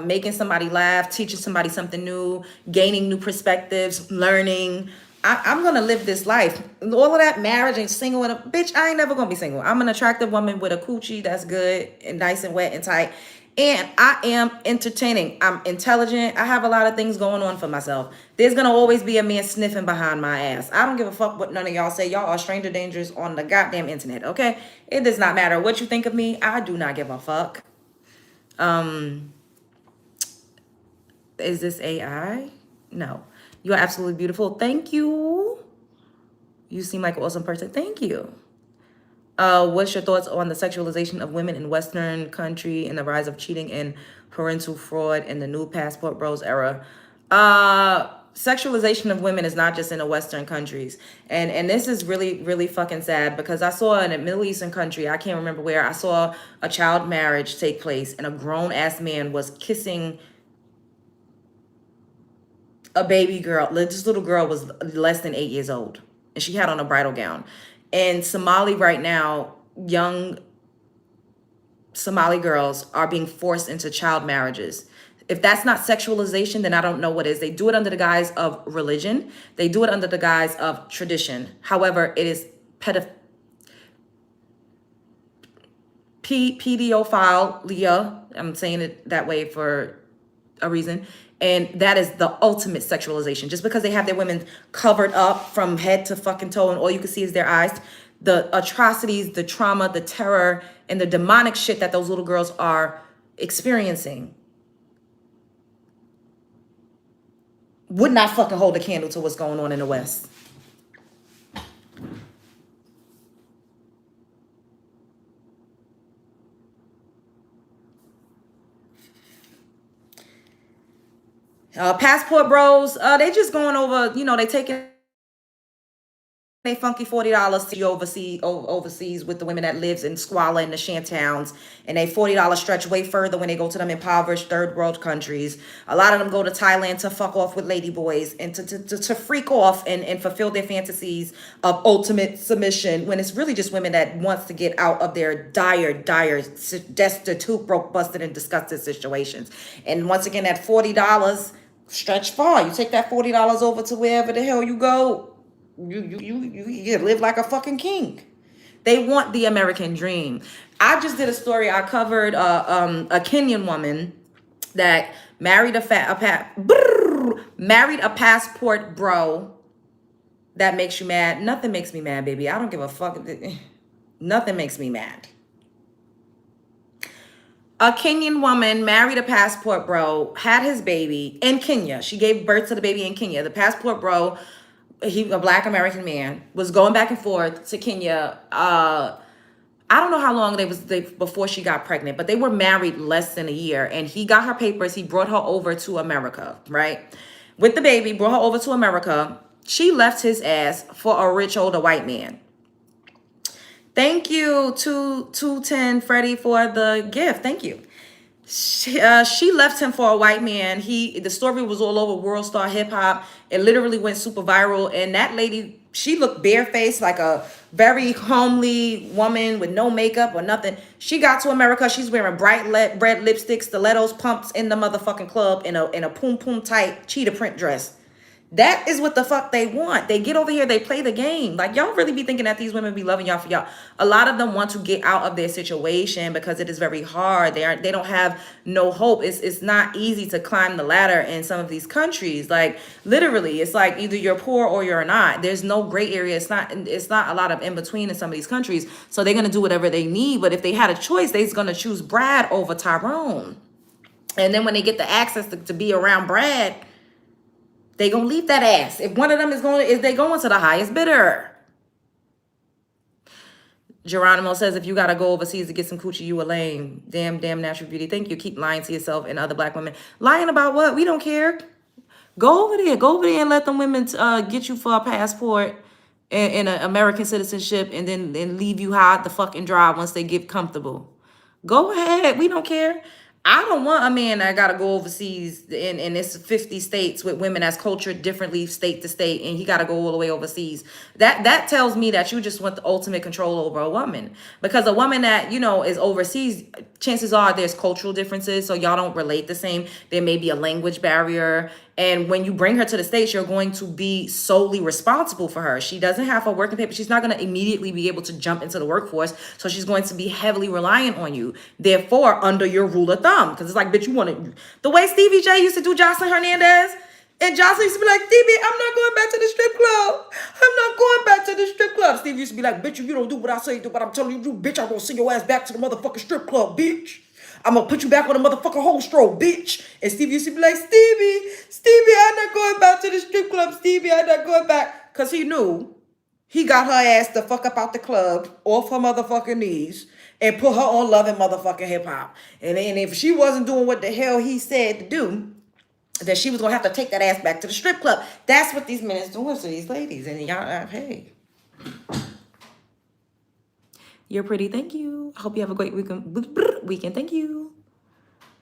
making somebody laugh, teaching somebody something new, gaining new perspectives, learning. I'm going to live this life. All of that marriage and single and bitch, I ain't never going to be single. I'm an attractive woman with a coochie that's good and nice and wet and tight. And I am entertaining. I'm intelligent. I have a lot of things going on for myself. There's going to always be a man sniffing behind my ass. I don't give a fuck what none of y'all say. Y'all are stranger dangers on the goddamn internet, okay? It does not matter what you think of me. I do not give a fuck. Is this AI? No. You are absolutely beautiful. Thank you. You seem like an awesome person. Thank you. What's your thoughts on the sexualization of women in Western country and the rise of cheating and parental fraud in the new passport bros era? Sexualization of women is not just in the Western countries. And this is really, really fucking sad because I saw in a Middle Eastern country, I can't remember where, I saw a child marriage take place and a grown ass man was kissing a baby girl. This little girl was less than 8 years old and she had on a bridal gown. In Somali right now, young Somali girls are being forced into child marriages. If that's not sexualization, then I don't know what is. They do it under the guise of religion. They do it under the guise of tradition. However, it is pedophilia. I'm saying it that way for a reason. And that is the ultimate sexualization. Just because they have their women covered up from head to fucking toe and all you can see is their eyes, the atrocities, the trauma, the terror, and the demonic shit that those little girls are experiencing would not fucking hold a candle to what's going on in the West. Passport bros, they just going over, they taking they funky $40 to overseas with the women that lives in squalor in the shanty-towns, and they $40 stretch way further when they go to them impoverished third world countries. A lot of them go to Thailand to fuck off with lady boys and to freak off and fulfill their fantasies of ultimate submission, when it's really just women that wants to get out of their dire destitute, broke, busted, and disgusted situations. And once again, that $40 stretch far. You take that $40 over to wherever the hell you go. You live like a fucking king. They want the American dream. I just did a story. I covered a Kenyan woman that married a passport bro. That makes you mad. Nothing makes me mad, baby. I don't give a fuck. Nothing makes me mad. A Kenyan woman married a passport bro, had his baby in Kenya. She gave birth to the baby in Kenya. The passport bro, a black American man, was going back and forth to Kenya. I don't know how long before she got pregnant, but they were married less than a year. And he got her papers. He brought her over to America, right? With the baby, brought her over to America. She left his ass for a rich older white man. Thank you to 210 Freddie for the gift. Thank you. She left him for a white man. The story was all over World Star Hip Hop. It literally went super viral. And that lady, she looked barefaced, like a very homely woman with no makeup or nothing. She got to America. She's wearing bright red lipstick, stilettos, pumps in the motherfucking club in a poom poom tight cheetah print dress. That is what the fuck they want. They get over here, they play the game. Like, y'all really be thinking that these women be loving y'all for y'all. A lot of them want to get out of their situation because it is very hard. They don't have no hope. It's not easy to climb the ladder in some of these countries. Like, literally, it's like either you're poor or you're not. There's no gray area. It's not a lot of in between in some of these countries. So they're gonna do whatever they need. But if they had a choice, they're gonna choose Brad over Tyrone. And then when they get the access to be around Brad, they gonna leave that ass. If one of them is they going to the highest bidder. Geronimo says, if you gotta go overseas to get some coochie, you a lame. Damn natural beauty. Thank you. Keep lying to yourself and other black women. Lying about what? We don't care. Go over there. Go over there and let them women get you for a passport and an American citizenship, and then leave you high the fucking dry once they get comfortable. Go ahead. We don't care. I don't want a man that gotta go overseas in this 50 states with women that's cultured differently state to state, and he gotta go all the way overseas. That tells me that you just want the ultimate control over a woman. Because a woman that, is overseas, chances are there's cultural differences, so y'all don't relate the same. There may be a language barrier. And when you bring her to the States, you're going to be solely responsible for her. She doesn't have her working paper. She's not going to immediately be able to jump into the workforce. So she's going to be heavily reliant on you. Therefore, under your rule of thumb. Because it's like, bitch, you want to... The way Stevie J used to do Jocelyn Hernandez. And Jocelyn used to be like, Stevie, I'm not going back to the strip club. I'm not going back to the strip club. Stevie used to be like, bitch, you don't do what I say you do, but I'm telling you, bitch, I'm going to send your ass back to the motherfucking strip club, bitch. I'm going to put you back on the motherfucking whole stroke, bitch. And Stevie used to be like, Stevie, I'm not going back to the strip club. Stevie, I'm not going back. Because he knew he got her ass the fuck up out the club, off her motherfucking knees, and put her on loving motherfucking hip hop. And if she wasn't doing what the hell he said to do, then she was going to have to take that ass back to the strip club. That's what these men is doing to these ladies. And y'all, hey. You're pretty. Thank you. I hope you have a great weekend. Thank you.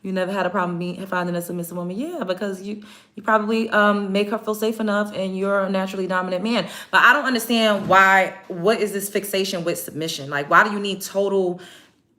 You never had a problem finding a submissive woman. Yeah, because you probably make her feel safe enough, and you're a naturally dominant man. But I don't understand what is this fixation with submission? Like, why do you need total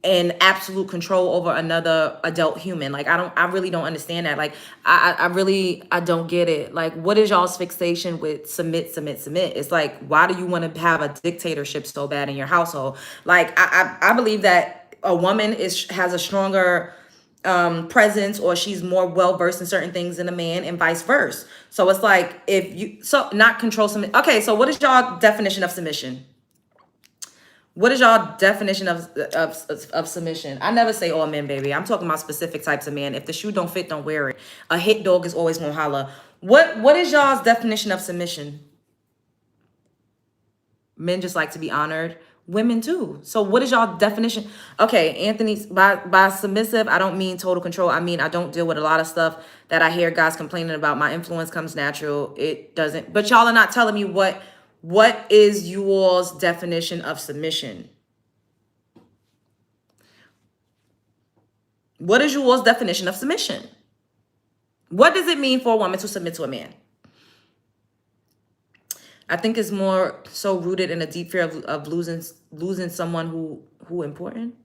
and absolute control over another adult human? Like, I really don't understand that. Like, I don't get it. Like, what is y'all's fixation with submit? It's like, why do you want to have a dictatorship so bad in your household? Like, I believe that a woman has a stronger presence, or she's more well versed in certain things than a man, and vice versa. So it's like, if you, so not control some. Okay, so what is y'all definition of submission? What is y'all definition of submission? I never say all men, baby. I'm talking about specific types of men. If the shoe don't fit, don't wear it. A hit dog is always gonna holler. What is y'all's definition of submission? Men just like to be honored. Women too. So what is y'all definition? Okay, Anthony, by submissive, I don't mean total control. I mean, I don't deal with a lot of stuff that I hear guys complaining about. My influence comes natural. It doesn't. But y'all are not telling me what is you all's definition of submission? What is you all's definition of submission? What does it mean for a woman to submit to a man? I think it's more so rooted in a deep fear of losing someone who important.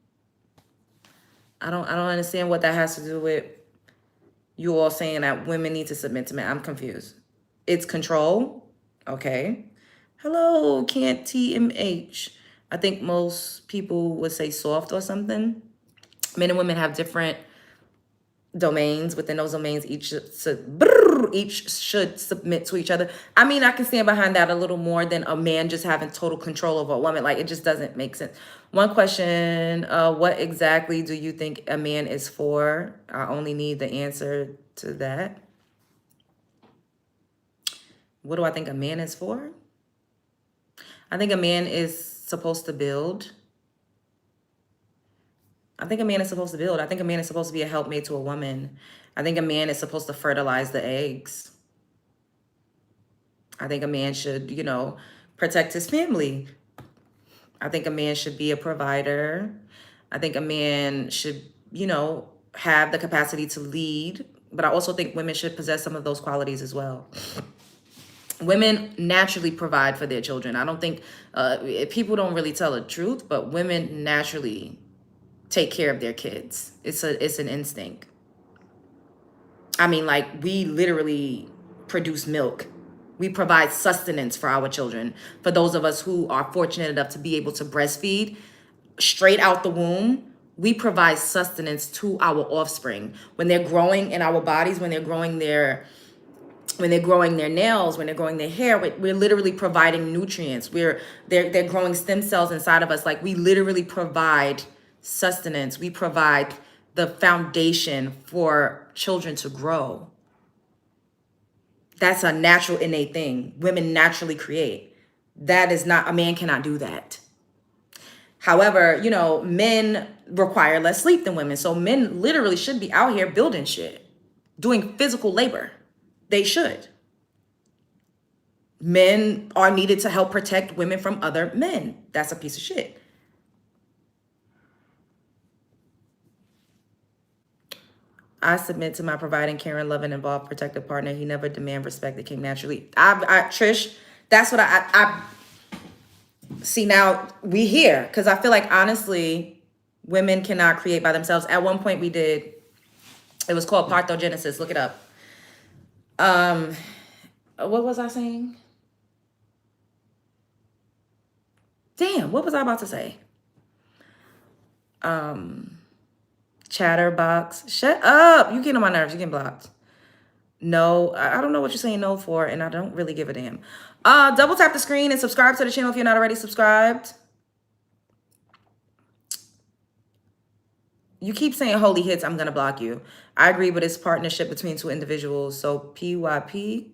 I don't understand what that has to do with you all saying that women need to submit to men. I'm confused. It's control. Okay. Hello, can't TMH. I think most people would say soft or something. Men and women have different domains. Within those domains, each should submit to each other. I mean, I can stand behind that a little more than a man just having total control over a woman. Like, it just doesn't make sense. One question, what exactly do you think a man is for? I only need the answer to that. What do I think a man is for? I think a man is supposed to build. I think a man is supposed to build. I think a man is supposed to be a helpmate to a woman. I think a man is supposed to fertilize the eggs. I think a man should, protect his family. I think a man should be a provider. I think a man should, have the capacity to lead. But I also think women should possess some of those qualities as well. Women naturally provide for their children. I don't think people don't really tell the truth, but women naturally take care of their kids. It's an instinct. I mean, like, we literally produce milk. We provide sustenance for our children. For those of us who are fortunate enough to be able to breastfeed straight out the womb, we provide sustenance to our offspring. When they're growing in our bodies, when they're growing their nails, when they're growing their hair, we're literally providing nutrients. They're growing stem cells inside of us. Like, we literally provide sustenance. We provide the foundation for children to grow. That's a natural, innate thing. Women naturally create. That is not, a man cannot do that. However, men require less sleep than women. So men literally should be out here building shit, doing physical labor. They should. Men are needed to help protect women from other men. That's a piece of shit. I submit to my providing, caring, loving, involved, protective partner. He never demand respect that came naturally. Trish, that's what I see. Now we here, because I feel like, honestly, women cannot create by themselves. At one point we did. It was called parthenogenesis. Look it up. What was I saying? Damn, what was I about to say? Chatterbox, shut up. You get on my nerves. You get blocked. No, I don't know what you're saying no for, and I don't really give a damn. Double tap the screen and subscribe to the channel if you're not already subscribed. You keep saying holy hits, I'm gonna block you. I agree, but it's partnership between two individuals. So PYP,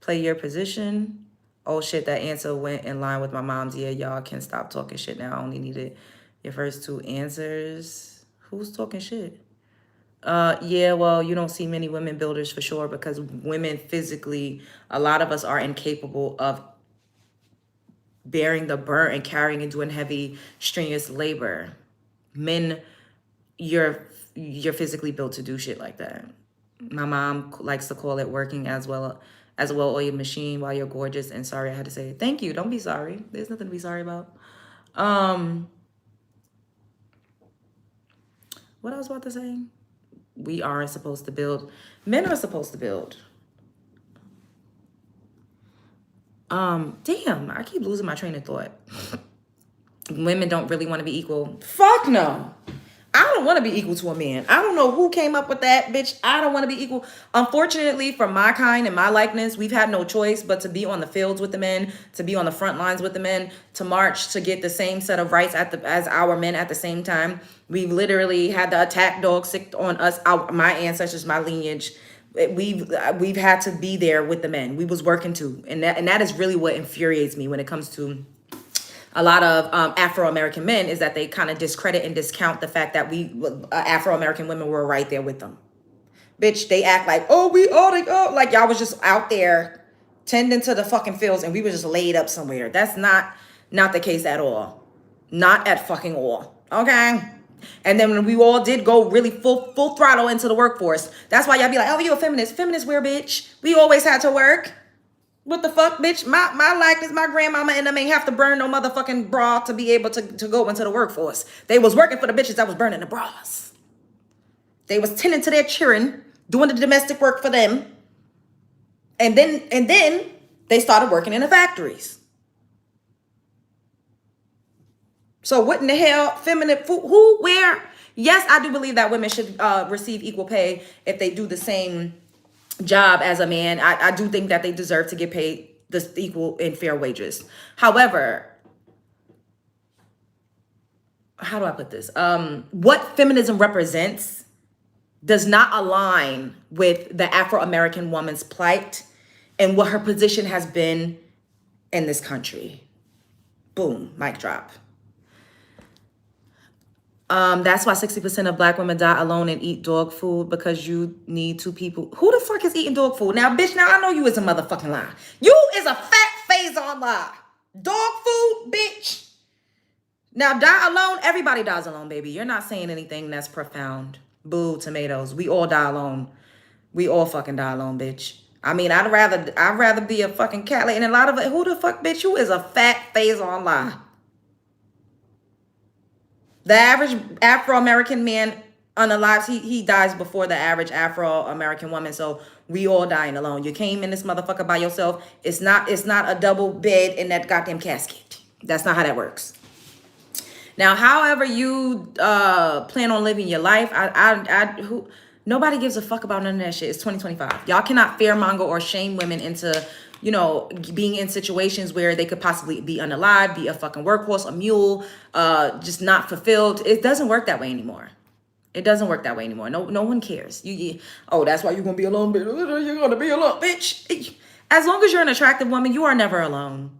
play your position. Oh shit, that answer went in line with my mom's. Yeah, y'all can stop talking shit now. I only needed your first two answers. Who's talking shit? Yeah, well, you don't see many women builders for sure, because women physically, a lot of us are incapable of bearing the burden and carrying and doing heavy, strenuous labor. Men, you're physically built to do shit like that. My mom likes to call it working as well as a well-oiled machine. While you're gorgeous and sorry I had to say it. Thank you. Don't be sorry. There's nothing to be sorry about. What I was about to say? We aren't supposed to build. Men are supposed to build. Damn, I keep losing my train of thought. Women don't really want to be equal. Fuck no. I don't want to be equal to a man. I don't know who came up with that, bitch. I don't want to be equal. Unfortunately, for my kind and my likeness, we've had no choice but to be on the fields with the men, to be on the front lines with the men, to march to get the same set of rights as our men at the same time. We've literally had the attack dog sick on us, my ancestors, my lineage. We've had to be there with the men. We was working too, and that is really what infuriates me when it comes to a lot of Afro-American men, is that they kind of discredit and discount the fact that we Afro-American women were right there with them. Bitch, they act like, oh, we ought to go. Like y'all was just out there tending to the fucking fields and we were just laid up somewhere. That's not the case at all. Not at fucking all. Okay? And then when we all did go really full throttle into the workforce, that's why y'all be like, oh, you a feminist. Feminist where, bitch? We always had to work. What the fuck, bitch? My likeness, my grandmama and them ain't have to burn no motherfucking bra to be able to go into the workforce. They was working for the bitches that was burning the bras. They was tending to their children, doing the domestic work for them. And then they started working in the factories. So what in the hell, feminine, who, where? Yes, I do believe that women should receive equal pay if they do the same job as a man. I do think that they deserve to get paid the equal and fair wages. However, how do I put this? What feminism represents does not align with the Afro-American woman's plight and what her position has been in this country. Boom, mic drop. That's why 60% of black women die alone and eat dog food, because you need two people. Who the fuck is eating dog food? Now, bitch, now I know you is a motherfucking lie. You is a fat phase on lie. Dog food, bitch. Now, die alone. Everybody dies alone, baby. You're not saying anything that's profound. Boo, tomatoes. We all die alone. We all fucking die alone, bitch. I mean, I'd rather be a fucking cat lady. And a lot of it, who the fuck, bitch? You is a fat phase on lie. The average Afro-American man unalives, he dies before the average Afro-American woman. So we all dying alone. You came in this motherfucker by yourself. It's not a double bed in that goddamn casket. That's not how that works. Now, however you plan on living your life, nobody gives a fuck about none of that shit. It's 2025. Y'all cannot fearmonger or shame women into, you know, being in situations where they could possibly be unalive, be a fucking workhorse, a mule, just not fulfilled. It doesn't work that way anymore. It doesn't work that way anymore. No one cares. Oh, that's why you're gonna be alone, bitch. You're gonna be alone, bitch. As long as you're an attractive woman, you are never alone.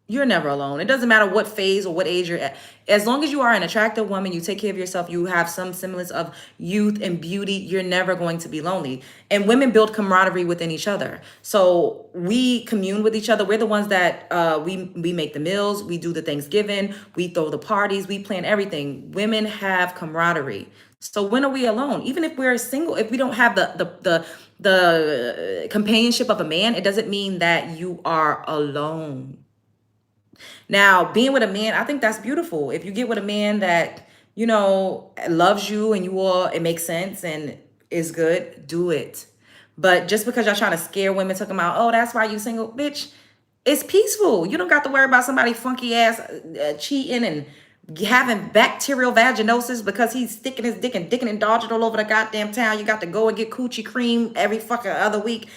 You're never alone. It doesn't matter what phase or what age you're at. As long as you are an attractive woman, you take care of yourself, you have some semblance of youth and beauty, you're never going to be lonely. And women build camaraderie within each other. So we commune with each other. We're the ones that we make the meals, we do the Thanksgiving, we throw the parties, we plan everything. Women have camaraderie. So when are we alone? Even if we're single, if we don't have the companionship of a man, it doesn't mean that you are alone. Now, being with a man, I think that's beautiful. If you get with a man that, you know, loves you and you all, it makes sense and is good, do it. But just because y'all trying to scare women, talking about, oh, that's why you single, bitch, it's peaceful. You don't got to worry about somebody funky ass cheating and having bacterial vaginosis because he's sticking his dick and dicking and dodging all over the goddamn town. You got to go and get coochie cream every fucking other week.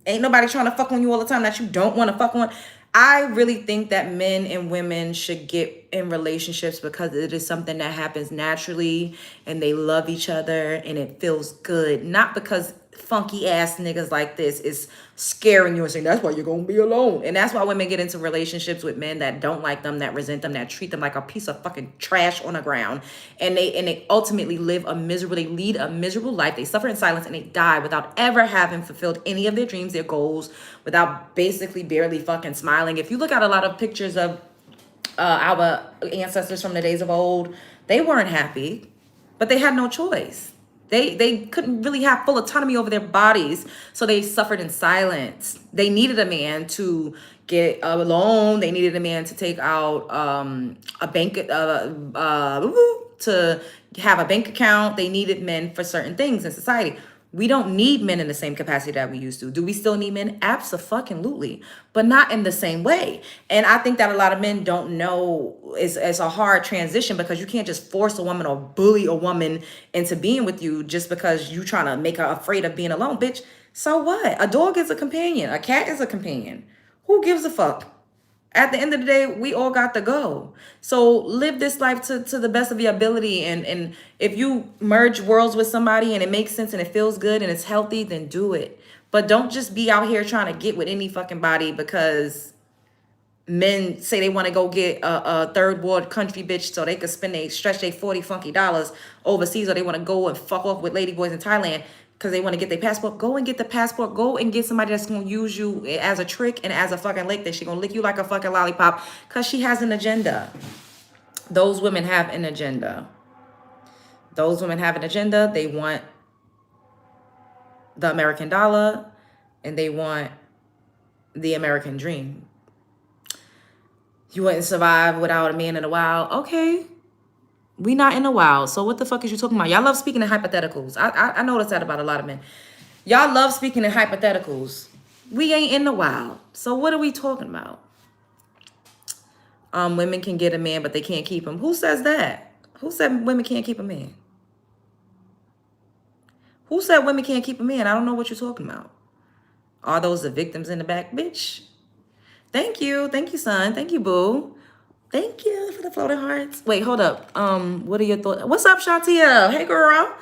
Ain't nobody trying to fuck on you all the time that you don't want to fuck on. I really think that men and women should get in relationships because it is something that happens naturally and they love each other and it feels good. Not because funky ass niggas like this is scaring you and saying that's why you're gonna be alone. And that's why women get into relationships with men that don't like them, that resent them, that treat them like a piece of fucking trash on the ground. And they ultimately lead a miserable life. They suffer in silence and they die without ever having fulfilled any of their dreams, their goals, without basically barely fucking smiling. If you look at a lot of pictures of our ancestors from the days of old, they weren't happy, but they had no choice. They couldn't really have full autonomy over their bodies, so they suffered in silence. They needed a man to get a loan. They needed a man to take out a bank to have a bank account. They needed men for certain things in society. We don't need men in the same capacity that we used to. Do we still need men? Absolutely, but not in the same way. And I think that a lot of men don't know it's a hard transition, because you can't just force a woman or bully a woman into being with you just because you trying to make her afraid of being alone, bitch. So what? A dog is a companion. A cat is a companion. Who gives a fuck? At the end of the day, we all got to go. So live this life to the best of your ability. And if you merge worlds with somebody and it makes sense and it feels good and it's healthy, then do it. But don't just be out here trying to get with any fucking body because men say they want to go get a third world country bitch so they could stretch their 40 funky dollars overseas, or they want to go and fuck off with ladyboys in Thailand because they want to get their passport. Go and get the passport. Go and get somebody that's going to use you as a trick and as a fucking lick, that she going to lick you like a fucking lollipop because she has an agenda. Those women have an agenda. Those women have an agenda. They want the American dollar and they want the American dream. You wouldn't survive without a man in the wild. Okay. We not in the wild. So what the fuck is you talking about? Y'all love speaking in hypotheticals. I noticed that about a lot of men. Y'all love speaking in hypotheticals. We ain't in the wild. So what are we talking about? Women can get a man, but they can't keep him. Who says that? Who said women can't keep a man? Who said women can't keep a man? I don't know what you're talking about. Are those the victims in the back? Bitch. Thank you. Thank you, son. Thank you, boo. Thank you for the floating hearts. Wait, hold up. What are your thoughts? What's up, Shantia? Hey, girl.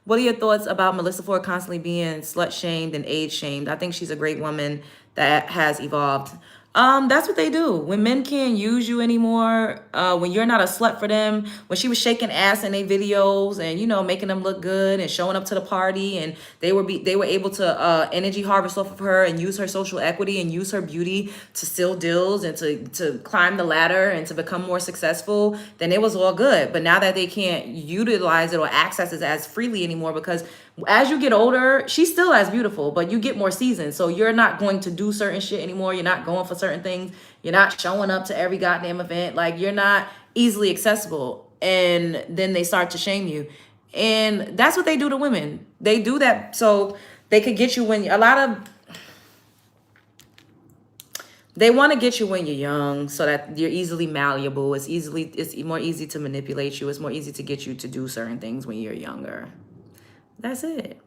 What are your thoughts about Melissa Ford constantly being slut shamed and age shamed? I think she's a great woman that has evolved. That's what they do. When men can't use you anymore, when you're not a slut for them, when she was shaking ass in their videos and, you know, making them look good and showing up to the party, and they were able to energy harvest off of her and use her social equity and use her beauty to seal deals and to climb the ladder and to become more successful, then it was all good. But now that they can't utilize it or access it as freely anymore, because as you get older, she's still as beautiful, but you get more seasoned. So you're not going to do certain shit anymore. You're not going for certain things. You're not showing up to every goddamn event. Like, you're not easily accessible. And then they start to shame you. And that's what they do to women. They do that so they could get you when they want to get you when you're young so that you're easily malleable. It's more easy to manipulate you. It's more easy to get you to do certain things when you're younger. That's it.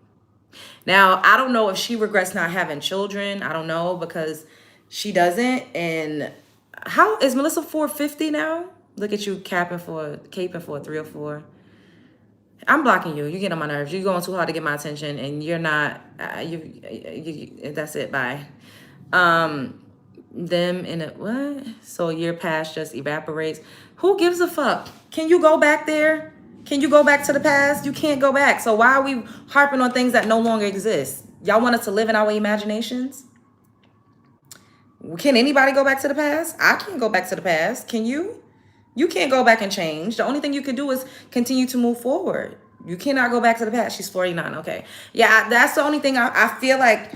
Now, I don't know if she regrets not having children. I don't know, because she doesn't. And how is Melissa 450 now? Look at you caping for a 304. I'm blocking you. You get on my nerves. You're going too hard to get my attention, and you're not. That's it. Bye. Them in a what? So your past just evaporates. Who gives a fuck? Can you go back there? Can you go back to the past? You can't go back. So why are we harping on things that no longer exist? Y'all want us to live in our imaginations? Can anybody go back to the past? I can't go back to the past. Can you? You can't go back and change. The only thing you can do is continue to move forward. You cannot go back to the past. She's 49. Okay. Yeah, that's the only thing I feel like,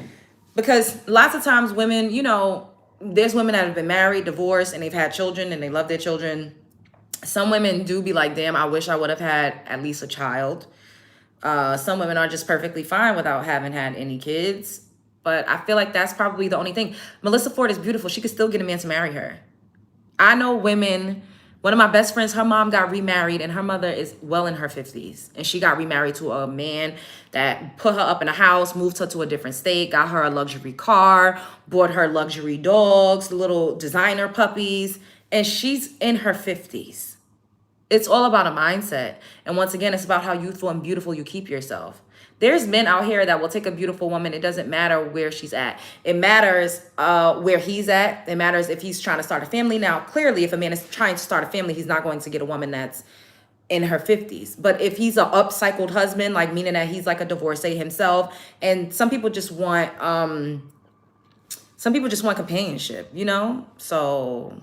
because lots of times women, you know, there's women that have been married, divorced, and they've had children and they love their children. Some women do be like, damn, I wish I would have had at least a child. Some women are just perfectly fine without having had any kids. But I feel like that's probably the only thing. Melissa Ford is beautiful. She could still get a man to marry her. I know women, one of my best friends, her mom got remarried, and her mother is well in her 50s. And she got remarried to a man that put her up in a house, moved her to a different state, got her a luxury car, bought her luxury dogs, little designer puppies. And she's in her 50s. It's all about a mindset. And once again, it's about how youthful and beautiful you keep yourself. There's men out here that will take a beautiful woman. It doesn't matter where she's at. It matters where he's at. It matters if he's trying to start a family. Now, clearly, if a man is trying to start a family, he's not going to get a woman that's in her 50s. But if he's an upcycled husband, like meaning that he's like a divorcee himself, and some people just want companionship, you know? So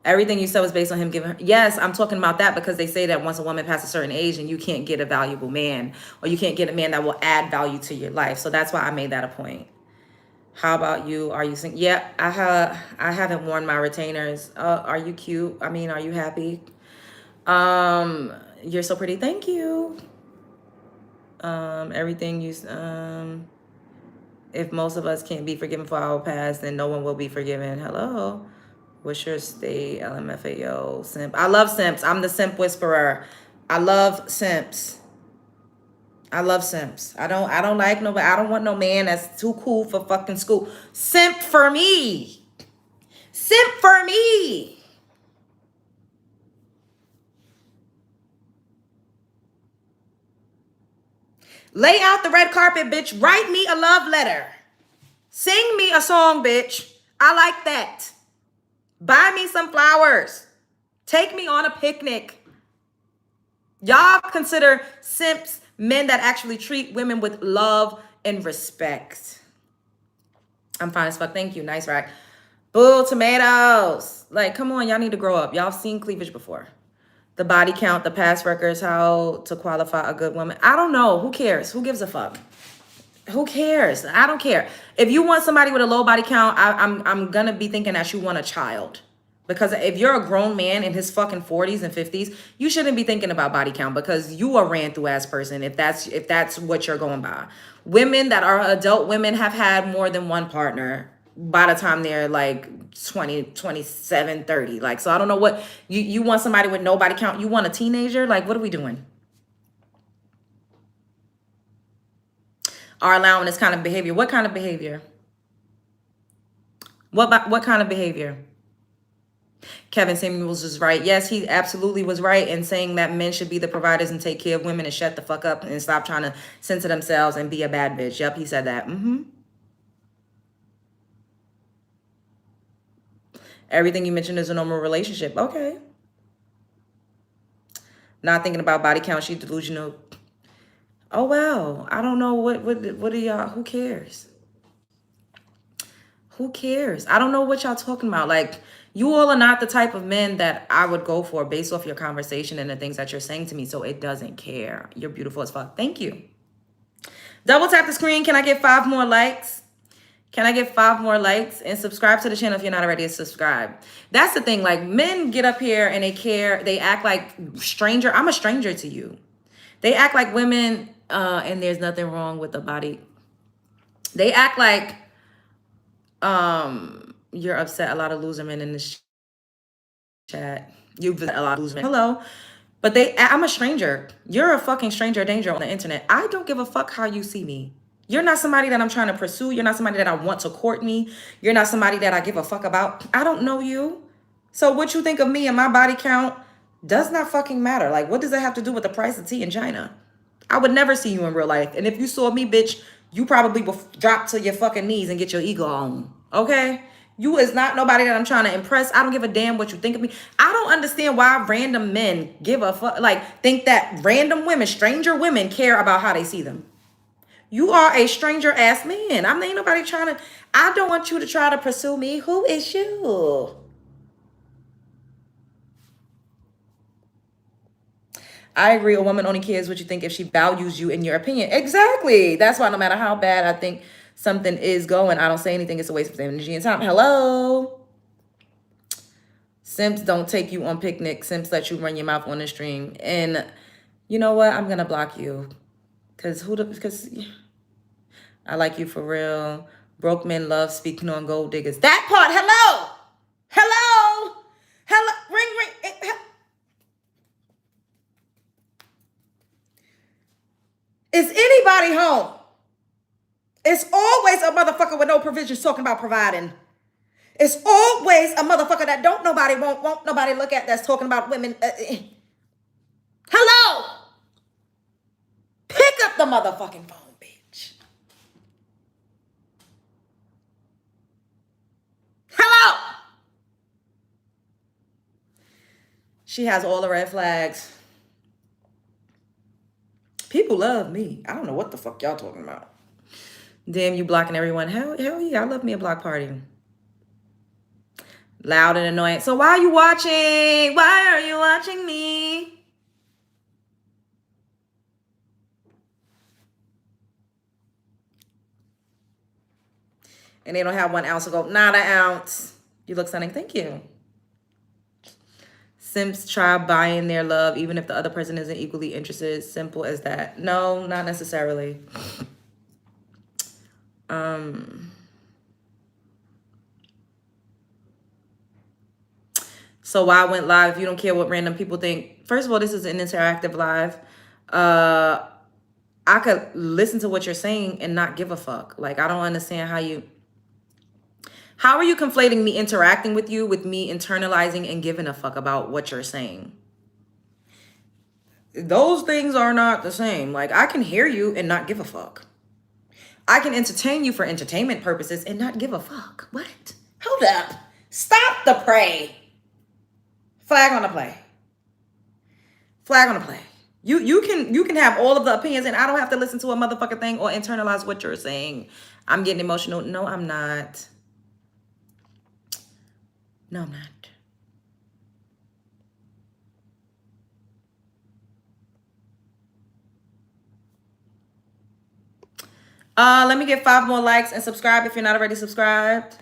everything you said was based on him giving her. Yes, I'm talking about that, because they say that once a woman passes a certain age and you can't get a valuable man, or you can't get a man that will add value to your life. So that's why I made that a point. How about you? Are you single? Yeah, I haven't worn my retainers. Are you cute? I mean, are you happy? You're so pretty. Thank you. Everything you if most of us can't be forgiven for our past, then no one will be forgiven. Hello. What's your state? LMFAO. Simp. I love simps. I'm the simp whisperer. I love simps. I love simps. I don't like nobody. I don't want no man that's too cool for fucking school. Simp for me. Simp for me. Lay out the red carpet, bitch. Write me a love letter. Sing me a song, bitch. I like that. Buy me some flowers. Take me on a picnic. Y'all consider simps men that actually treat women with love and respect. I'm fine as fuck. Thank you. Nice rack. Boo, tomatoes. Like, come on. Y'all need to grow up. Y'all seen cleavage before. The body count, the past records, how to qualify a good woman. I don't know. Who cares? Who gives a fuck? Who cares? I don't care. If you want somebody with a low body count, I'm gonna be thinking that you want a child. Because if you're a grown man in his fucking 40s and 50s, you shouldn't be thinking about body count because you a ran through ass person if that's what you're going by. Women that are adult women have had more than one partner by the time they're like 20, 27, 30. Like, so I don't know what you want somebody with no body count. You want a teenager? Like, what are we doing? Are allowing this kind of behavior. What kind of behavior? What kind of behavior? Kevin Samuels was right. Yes, he absolutely was right in saying that men should be the providers and take care of women and shut the fuck up and stop trying to censor themselves and be a bad bitch. Yep, he said that. Everything you mentioned is a normal relationship. Okay. Not thinking about body count. She's delusional. Oh, well, I don't know. What are y'all? Who cares? Who cares? I don't know what y'all talking about. Like, you all are not the type of men that I would go for based off your conversation and the things that you're saying to me. So it doesn't care. You're beautiful as fuck. Thank you. Double tap the screen. Can I get 5 more likes? Can I get 5 more likes? And subscribe to the channel if you're not already subscribed. That's the thing. Like, men get up here and they care. They act like stranger. I'm a stranger to you. They act like women, and there's nothing wrong with the body. They act like you're upset. A lot of loser men in this chat. You've a lot of loser men. Hello. But I'm a stranger. You're a fucking stranger danger on the internet. I don't give a fuck how you see me. You're not somebody that I'm trying to pursue. You're not somebody that I want to court me. You're not somebody that I give a fuck about. I don't know you. So what you think of me and my body count does not fucking matter. Like, what does that have to do with the price of tea in China? I would never see you in real life. And if you saw me, bitch, you probably will drop to your fucking knees and get your ego on. Okay? You is not nobody that I'm trying to impress. I don't give a damn what you think of me. I don't understand why random men give a fuck, like, think that random women, stranger women, care about how they see them. You are a stranger ass man. I ain't nobody trying to, I don't want you to try to pursue me. Who is you? I agree. A woman only cares what you think if she values you in your opinion. Exactly. That's why no matter how bad I think something is going, I don't say anything. It's a waste of energy and time. Hello. Simps don't take you on picnics. Simps let you run your mouth on the stream. And you know what? I'm gonna block you. Because I like you for real. Broke men love speaking on gold diggers. That part. Hello. Hello. Hello. Ring. Is anybody home? It's always a motherfucker with no provisions talking about providing. It's always a motherfucker that won't nobody look at that's talking about women. Hello. Pick up the motherfucking phone, bitch. Hello. She has all the red flags. People love me. I don't know what the fuck y'all talking about. Damn, you blocking everyone. Hell yeah, I love me a block party. Loud and annoying. So why are you watching? Why are you watching me? And they don't have 1 ounce to go. Not an ounce. You look stunning. Thank you. Simps try buying their love even if the other person isn't equally interested. Simple as that. No, not necessarily. So why I went live if you don't care what random people think? First of all, this is an interactive live. I could listen to what you're saying and not give a fuck. Like, I don't understand how are you conflating me interacting with you with me internalizing and giving a fuck about what you're saying? Those things are not the same. Like, I can hear you and not give a fuck. I can entertain you for entertainment purposes and not give a fuck. What? Hold up. Stop the prey. Flag on the play. Flag on the play. You can have all of the opinions and I don't have to listen to a motherfucking thing or internalize what you're saying. I'm getting emotional. No, I'm not. No, I'm not. Let me get 5 more likes and subscribe if you're not already subscribed.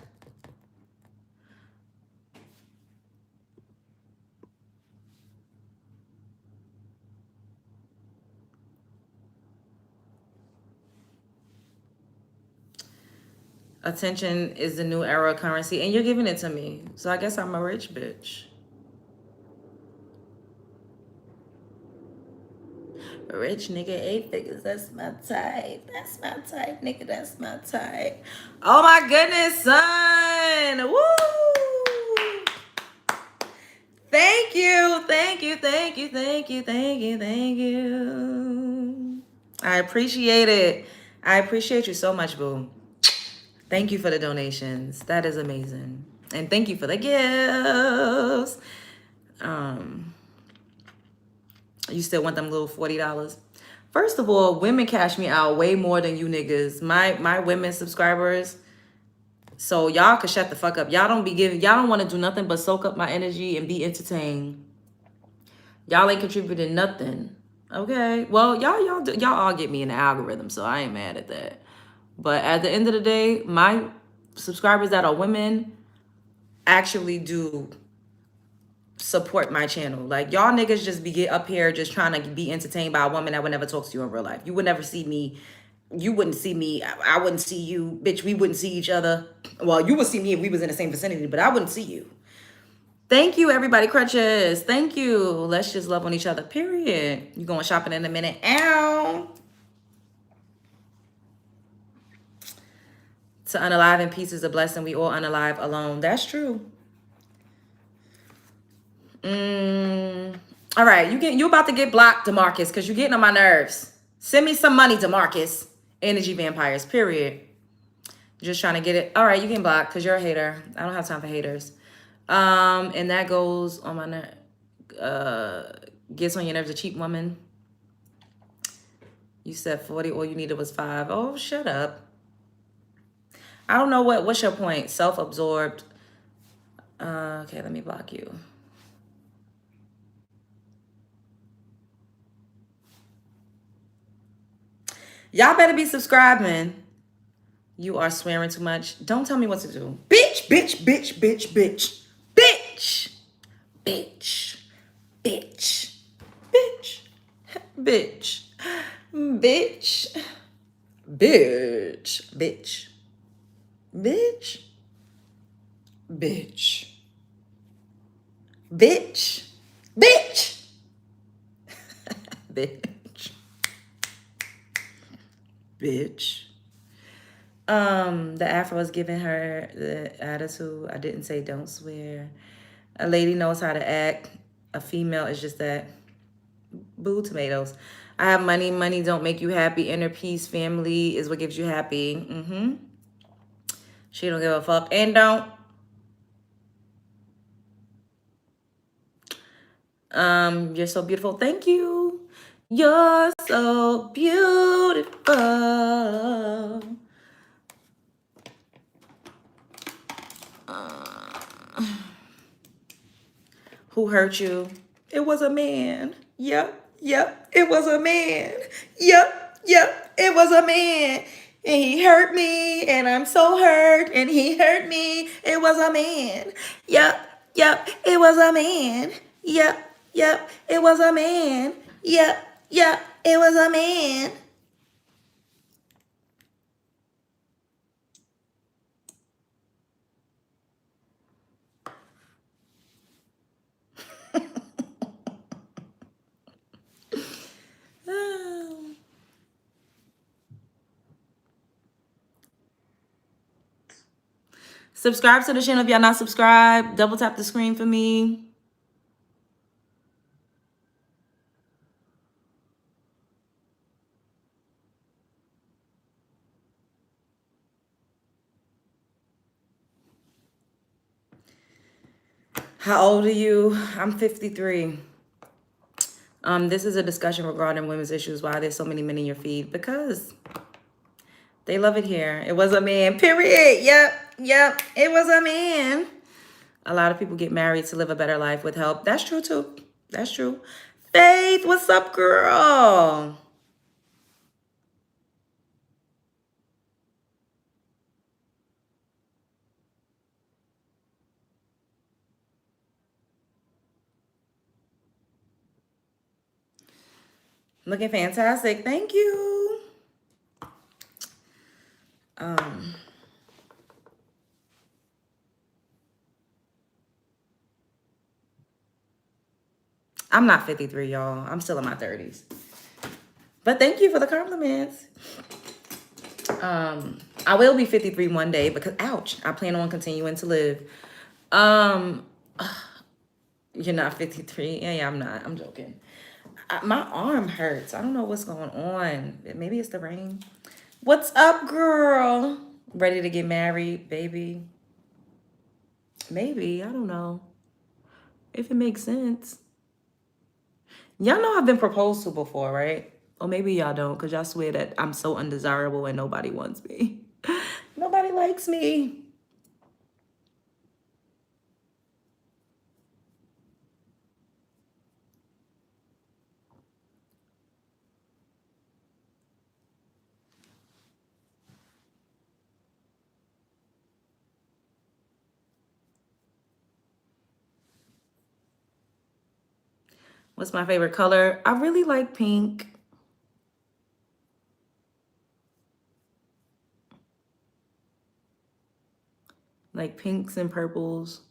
Attention is the new era of currency, and you're giving it to me. So I guess I'm a rich bitch. A rich nigga, 8 figures, that's my type. That's my type, nigga, that's my type. Oh my goodness, son. Woo! Thank you, thank you, thank you, thank you, thank you, thank you. I appreciate it. I appreciate you so much, boo. Thank you for the donations. That is amazing. And thank you for the gifts. You still want them little $40? First of all, women cash me out way more than you niggas. My women subscribers. So y'all can shut the fuck up. Y'all don't want to do nothing but soak up my energy and be entertained. Y'all ain't contributing nothing. Okay? Well, y'all all get me in the algorithm, so I ain't mad at that. But at the end of the day, my subscribers that are women actually do support my channel. Like, y'all niggas just get up here just trying to be entertained by a woman that would never talk to you in real life. You would never see me. You wouldn't see me. I wouldn't see you. Bitch, we wouldn't see each other. Well, you would see me if we was in the same vicinity, but I wouldn't see you. Thank you, everybody. Crutches. Thank you. Let's just love on each other, period. You going shopping in a minute. Ow. To unalive in peace is a blessing. We all unalive alone. That's true. All right, you about to get blocked, DeMarcus, because you're getting on my nerves. Send me some money, DeMarcus. Energy vampires, period. Just trying to get it. All right, you getting blocked because you're a hater. I don't have time for haters. And that goes on my gets on your nerves, a cheap woman. You said 40, all you needed was 5. Oh, shut up. I don't know what's your point. Self-absorbed. Okay, let me block you. Y'all better be subscribing. You are swearing too much. Don't tell me what to do. Bitch, bitch, bitch, bitch, bitch. Bitch. Bitch. Bitch. Bitch. Bitch. Bitch. Bitch. Bitch. Bitch. Bitch. Bitch. Bitch. Bitch. Bitch. The afro was giving her the attitude. I didn't say don't swear. A lady knows how to act. A female is just that. Boo tomatoes. I have money. Money don't make you happy. Inner peace, family is what gives you happy. She don't give a fuck and don't. You're so beautiful. Thank you. You're so beautiful. Who hurt you? It was a man. Yep. It was a man. Yep. It was a man. And he hurt me, and I'm so hurt, and he hurt me. It was a man. Yep. It was a man. Yep, yep, it was a man. Yep, yep, it was a man. Subscribe to the channel if y'all not subscribed. Double tap the screen for me. How old are you? I'm 53. This is a discussion regarding women's issues. Why there's so many men in your feed? Because they love it here. It was a man, period. Yep, yep, it was a man. A lot of people get married to live a better life with help. That's true too. That's true. Faith, what's up, girl? Looking fantastic. Thank you. I'm not 53, y'all. I'm still in my 30s. But thank you for the compliments. I will be 53 one day because, ouch, I plan on continuing to live. You're not 53? Yeah, I'm not. I'm joking. My arm hurts. I don't know what's going on. Maybe it's the rain. What's up, girl? Ready to get married, baby? Maybe. I don't know. If it makes sense. Y'all know I've been proposed to before, right? Or maybe y'all don't, because y'all swear that I'm so undesirable and nobody wants me. Nobody likes me. What's my favorite color? I really like pink. Like pinks and purples.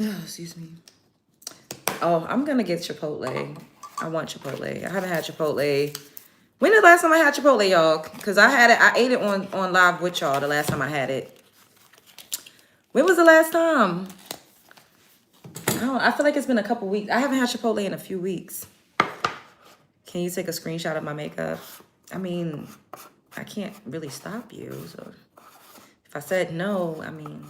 Oh, excuse me. Oh, I'm gonna get Chipotle. I want Chipotle. I haven't had Chipotle. When the last time I had Chipotle, y'all? Because I ate it on live with y'all the last time I had it. When was the last time? I feel like it's been a couple weeks. I haven't had Chipotle in a few weeks. Can you take a screenshot of my makeup? I mean, I can't really stop you. So if I said no, I mean,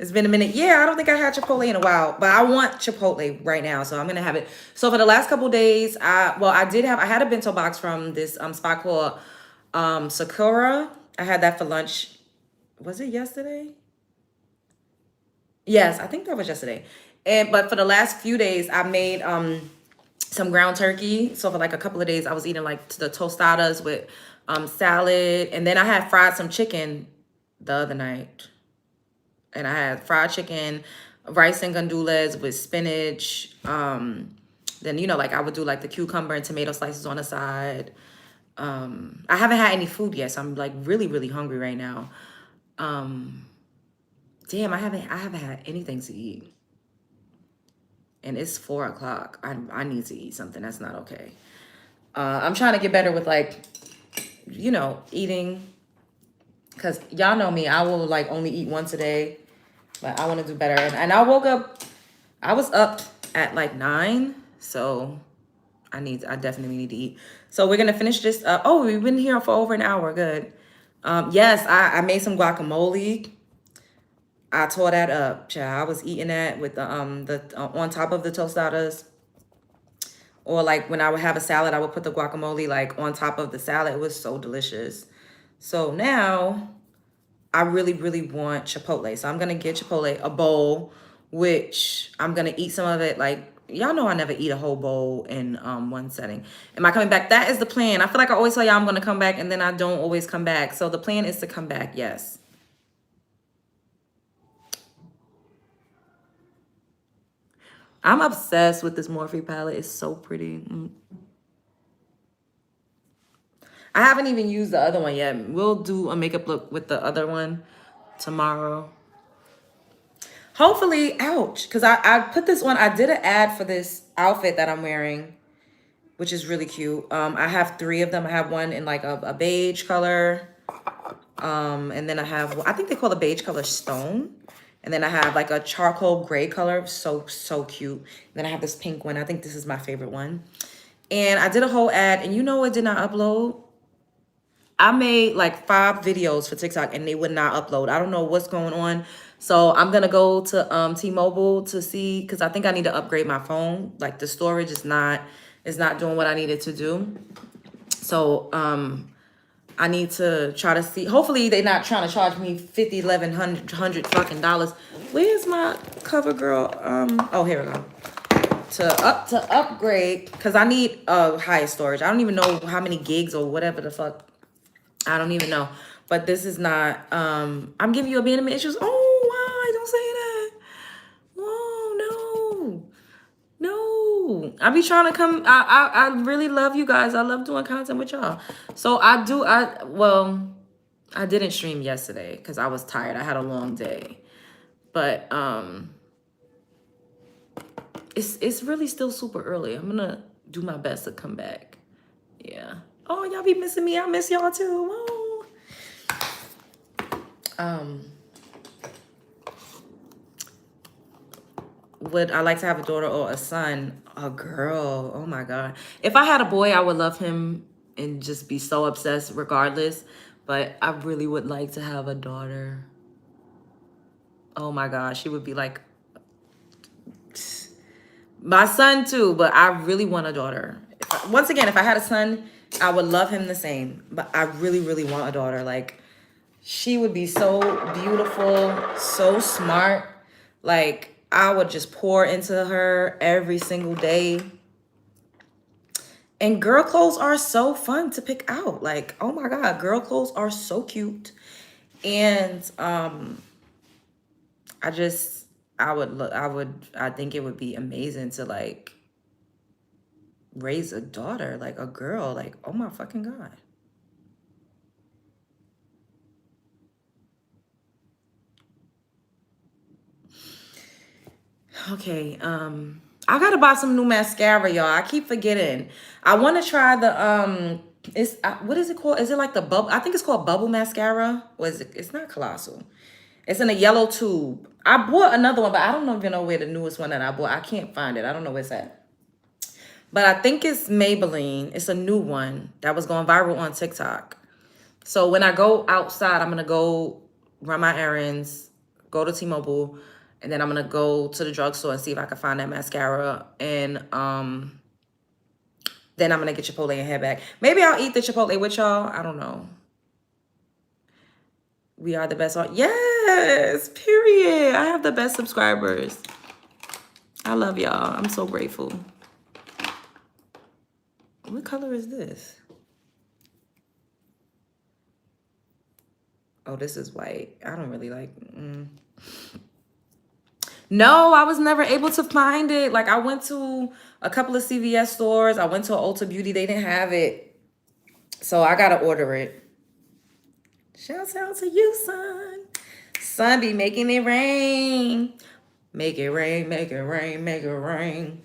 it's been a minute. Yeah, I don't think I had Chipotle in a while, but I want Chipotle right now, so I'm gonna have it. So for the last couple days, I had a bento box from this spot called Sakura. I had that for lunch. Was it yesterday? Yes, I think that was yesterday. But for the last few days, I made some ground turkey. So for like a couple of days, I was eating like the tostadas with salad, and then I had fried some chicken the other night. And I had fried chicken, rice and gandules with spinach. Then, like I would do like the cucumber and tomato slices on the side. I haven't had any food yet, so I'm like really, really hungry right now. Damn, I haven't had anything to eat. And it's 4 o'clock. I need to eat something. That's not okay. I'm trying to get better with like, eating. Because y'all know me, I will like only eat once a day. But I want to do better. And I woke up, I was up at like 9. So I definitely need to eat. So we're going to finish this up. Oh, we've been here for over an hour. Good. Yes, I made some guacamole. I tore that up, child. I was eating that with the on top of the tostadas. Or like when I would have a salad, I would put the guacamole like on top of the salad. It was so delicious. So now I really, really want Chipotle. So I'm going to get Chipotle a bowl, which I'm going to eat some of it. Like, y'all know I never eat a whole bowl in one setting. Am I coming back? That is the plan. I feel like I always tell y'all I'm going to come back, and then I don't always come back. So the plan is to come back, yes. I'm obsessed with this Morphe palette. It's so pretty. I haven't even used the other one yet. We'll do a makeup look with the other one tomorrow. Hopefully, ouch. Because I put this on. I did an ad for this outfit that I'm wearing, which is really cute. I have 3 of them. I have one in like a beige color. And then I have, I think they call the beige color stone. And then I have like a charcoal gray color. So cute. And then I have this pink one. I think this is my favorite one. And I did a whole ad, and you know what did not upload? I made like 5 videos for TikTok and they would not upload. I don't know what's going on. So I'm gonna go to T-Mobile to see, because I think I need to upgrade my phone. Like the storage is not doing what I needed to do. So I need to try to see. Hopefully they're not trying to charge me $50, $1,100 fucking dollars. Where's my cover girl? Oh, here we go. To upgrade, because I need higher storage. I don't even know how many gigs or whatever the fuck. I don't even know. But this is not, I'm giving you abandonment issues. Oh, why? Don't say that. Oh, no. I be trying to come. I really love you guys. I love doing content with y'all. So I didn't stream yesterday because I was tired. I had a long day. But it's really still super early. I'm gonna do my best to come back. Yeah. Oh, y'all be missing me. I miss y'all too. Oh. Would I like to have a daughter or a son? A girl. Oh my God. If I had a boy, I would love him and just be so obsessed regardless. But I really would like to have a daughter. Oh my God. She would be like my son too, but I really want a daughter. Once again, if I had a son, I would love him the same. But I really, really want a daughter. Like, she would be so beautiful, so smart. Like, I would just pour into her every single day. And girl clothes are so fun to pick out. Like, oh my God, girl clothes are so cute. And I think it would be amazing to like raise a daughter, like a girl. Like, oh my fucking God. Okay, I gotta buy some new mascara, y'all. I keep forgetting. I want to try the what is it called? Is it like the bubble? I think it's called bubble mascara. Or is it? It's not Colossal. It's in a yellow tube. I bought another one, but I don't even know where the newest one that I bought. I can't find it. I don't know where it's at. But I think it's Maybelline. It's a new one that was going viral on TikTok. So when I go outside, I'm gonna go run my errands, go to T-Mobile, and then I'm gonna go to the drugstore and see if I can find that mascara. And then I'm gonna get Chipotle and head back. Maybe I'll eat the Chipotle with y'all. I don't know. We are the best. Yes, period. I have the best subscribers. I love y'all. I'm so grateful. What color is this? Oh, this is white. I don't really like. No, I was never able to find it. Like, I went to a couple of CVS stores. I went to Ulta Beauty. They didn't have it. So I got to order it. Shouts out to you, son. Son be making it rain. Make it rain, make it rain, make it rain.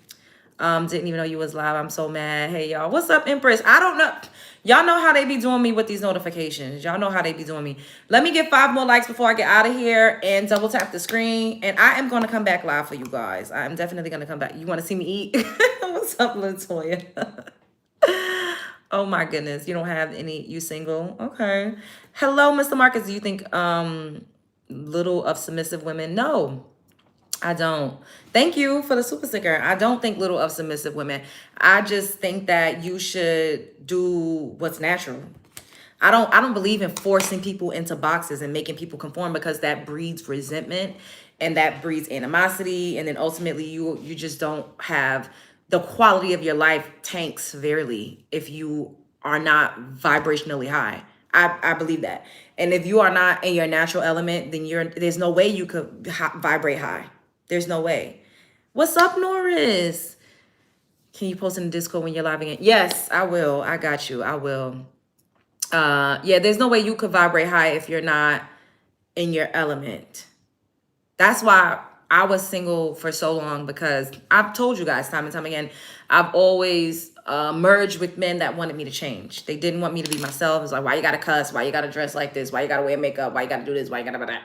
Didn't even know you was live. I'm so mad. Hey, y'all. What's up, Empress? I don't know. Y'all know how they be doing me with these notifications. Y'all know how they be doing me. Let me get 5 more likes before I get out of here and double tap the screen. And I am going to come back live for you guys. I'm definitely going to come back. You want to see me eat? What's up, Latoya? Oh, my goodness. You don't have any, you single? Okay. Hello, Mr. Marcus. Do you think little of submissive women? No. I don't. Thank you for the super sticker. I don't think little of submissive women. I just think that you should do what's natural. I don't believe in forcing people into boxes and making people conform, because that breeds resentment and that breeds animosity, and then ultimately you just don't have the quality of your life tanks severely if you are not vibrationally high. I believe that. And if you are not in your natural element, then there's no way you could vibrate high. There's no way. What's up, Norris? Can you post in the Discord when you're live again? Yes, I will. I got you. I will. Yeah, there's no way you could vibrate high if you're not in your element. That's why I was single for so long, because I've told you guys time and time again, I've always merged with men that wanted me to change. They didn't want me to be myself. It's like, why you gotta cuss? Why you gotta dress like this? Why you gotta wear makeup? Why you gotta do this? Why you gotta...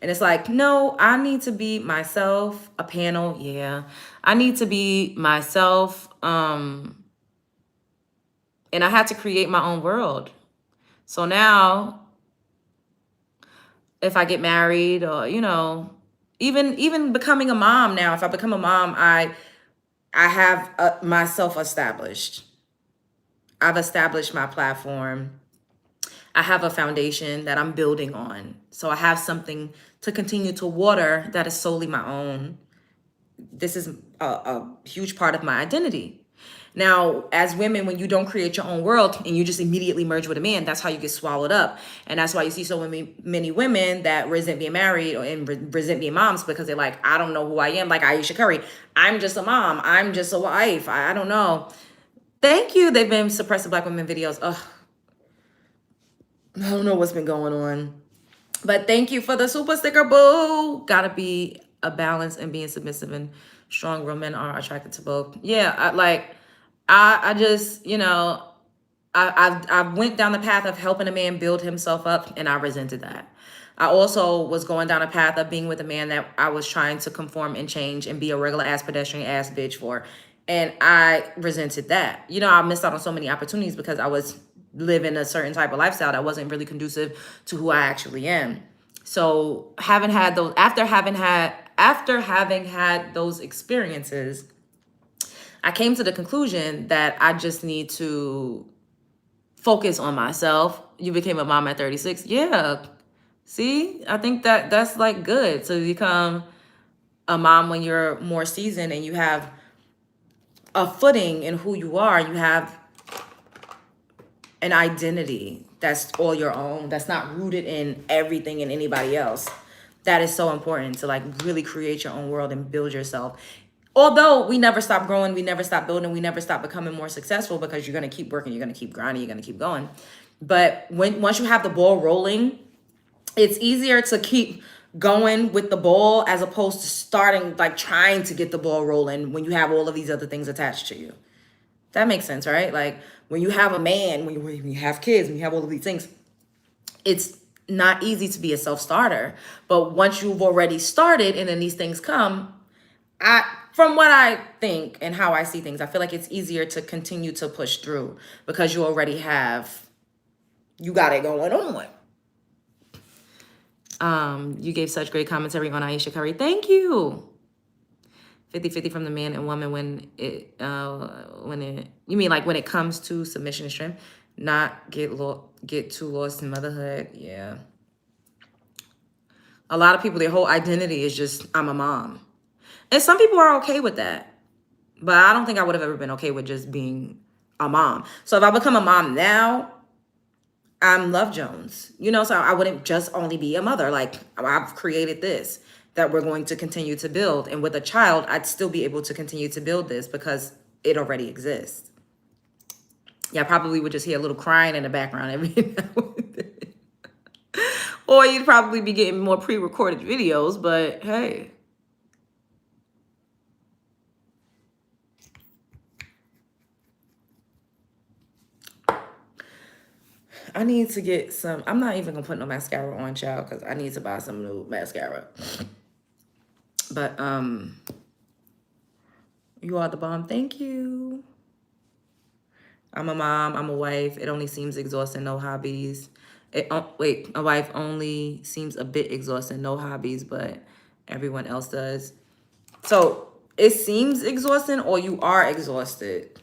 And it's like, no, I need to be myself. A panel, yeah. I need to be myself. And I had to create my own world. So now, if I get married, or, you know, even becoming a mom now, if I become a mom, I have myself established. I've established my platform. I have a foundation that I'm building on. So I have something to continue to water that is solely my own. This is a huge part of my identity. Now, as women, when you don't create your own world and you just immediately merge with a man, that's how you get swallowed up. And that's why you see so many women that resent being married and resent being moms, because they're like, I don't know who I am. Like Aisha Curry, I'm just a mom. I'm just a wife. I don't know. Thank you. They've been suppressing Black women videos. Ugh. I don't know what's been going on. But thank you for the super sticker, boo. Gotta be a balance, and being submissive and strong. Real men are attracted to both. Yeah, I just, you know, I went down the path of helping a man build himself up, and I resented that. I also was going down a path of being with a man that I was trying to conform and change and be a regular ass pedestrian ass bitch for. And I resented that. You know, I missed out on so many opportunities because I was living a certain type of lifestyle that wasn't really conducive to who I actually am. So having had those, after having had those experiences, I came to the conclusion that I just need to focus on myself. You became a mom at 36. Yeah. See, I think that's like good to become a mom when you're more seasoned and you have a footing in who you are. You have an identity that's all your own, that's not rooted in everything and anybody else. That is so important, to like really create your own world and build yourself. Although we never stop growing, we never stop building, we never stop becoming more successful, because you're going to keep working, you're going to keep grinding, you're going to keep going. But once you have the ball rolling, it's easier to keep going with the ball as opposed to starting like trying to get the ball rolling when you have all of these other things attached to you. That makes sense, right? Like when you have a man, when you have kids, when you have all of these things, it's not easy to be a self-starter. But once you've already started and then these things come, from what I think and how I see things, I feel like it's easier to continue to push through because you already you got it going on. You gave such great commentary on Aisha Curry. Thank you. 50-50 from the man and woman when you mean like when it comes to submission and strength, not get too lost in motherhood. Yeah. A lot of people, their whole identity is just, I'm a mom. And some people are okay with that. But I don't think I would have ever been okay with just being a mom. So if I become a mom now, I'm Love Jones. You know, so I wouldn't just only be a mother. Like, I've created this that we're going to continue to build. And with a child, I'd still be able to continue to build this because it already exists. Yeah, I probably would just hear a little crying in the background every now and then. Or you'd probably be getting more pre-recorded videos, but hey. I need to get some, I'm not even gonna put no mascara on, child, because I need to buy some new mascara. But you are the bomb. Thank you. I'm a mom, I'm a wife. It only seems exhausting, no hobbies. Wait, a wife only seems a bit exhausting, no hobbies, but everyone else does. So it seems exhausting or you are exhausted?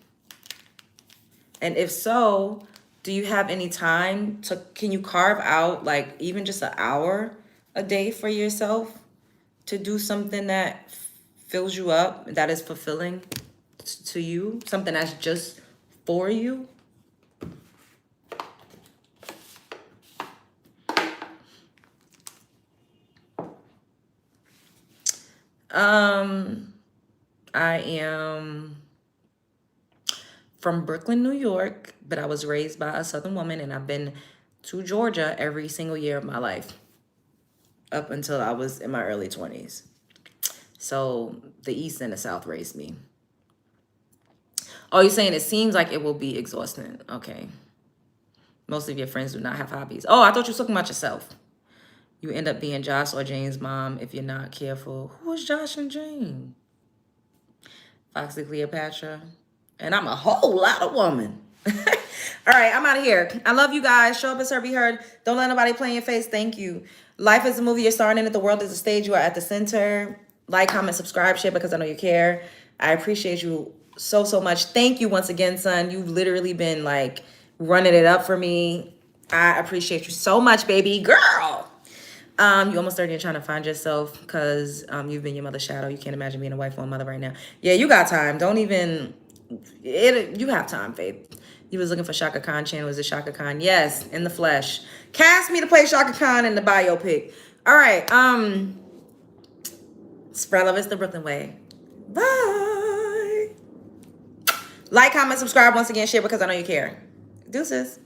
And if so, Do you have any time can you carve out like even just an hour a day for yourself to do something that fills you up, that is fulfilling to you, something that's just for you? I am from Brooklyn, New York, but I was raised by a Southern woman, and I've been to Georgia every single year of my life up until I was in my early 20s. So the East and the South raised me. Oh, you're saying it seems like it will be exhausting. Okay. Most of your friends do not have hobbies. Oh, I thought you were talking about yourself. You end up being Josh or Jane's mom if you're not careful. Who is Josh and Jane? Foxy Cleopatra. And I'm a whole lot of woman. All right, I'm out of here. I love you guys. Show up and serve, be heard. Don't let nobody play in your face. Thank you. Life is a movie you're starring in it. The world is a stage. You are at the center. Like, comment, subscribe, share because I know you care. I appreciate you so, so much. Thank you once again, son. You've literally been like running it up for me. I appreciate you so much, baby girl. You almost 30 and trying to find yourself because you've been your mother's shadow. You can't imagine being a wife or a mother right now. Yeah, you got time. Don't even you have time, Faith. You was looking for Shaka Khan channel. Was it Shaka Khan? Yes, in the flesh. Cast me to play Shaka Khan in the biopic. All right. Spread love is the Brooklyn way. Bye. Like, comment, subscribe once again, share because I know you care. Deuces.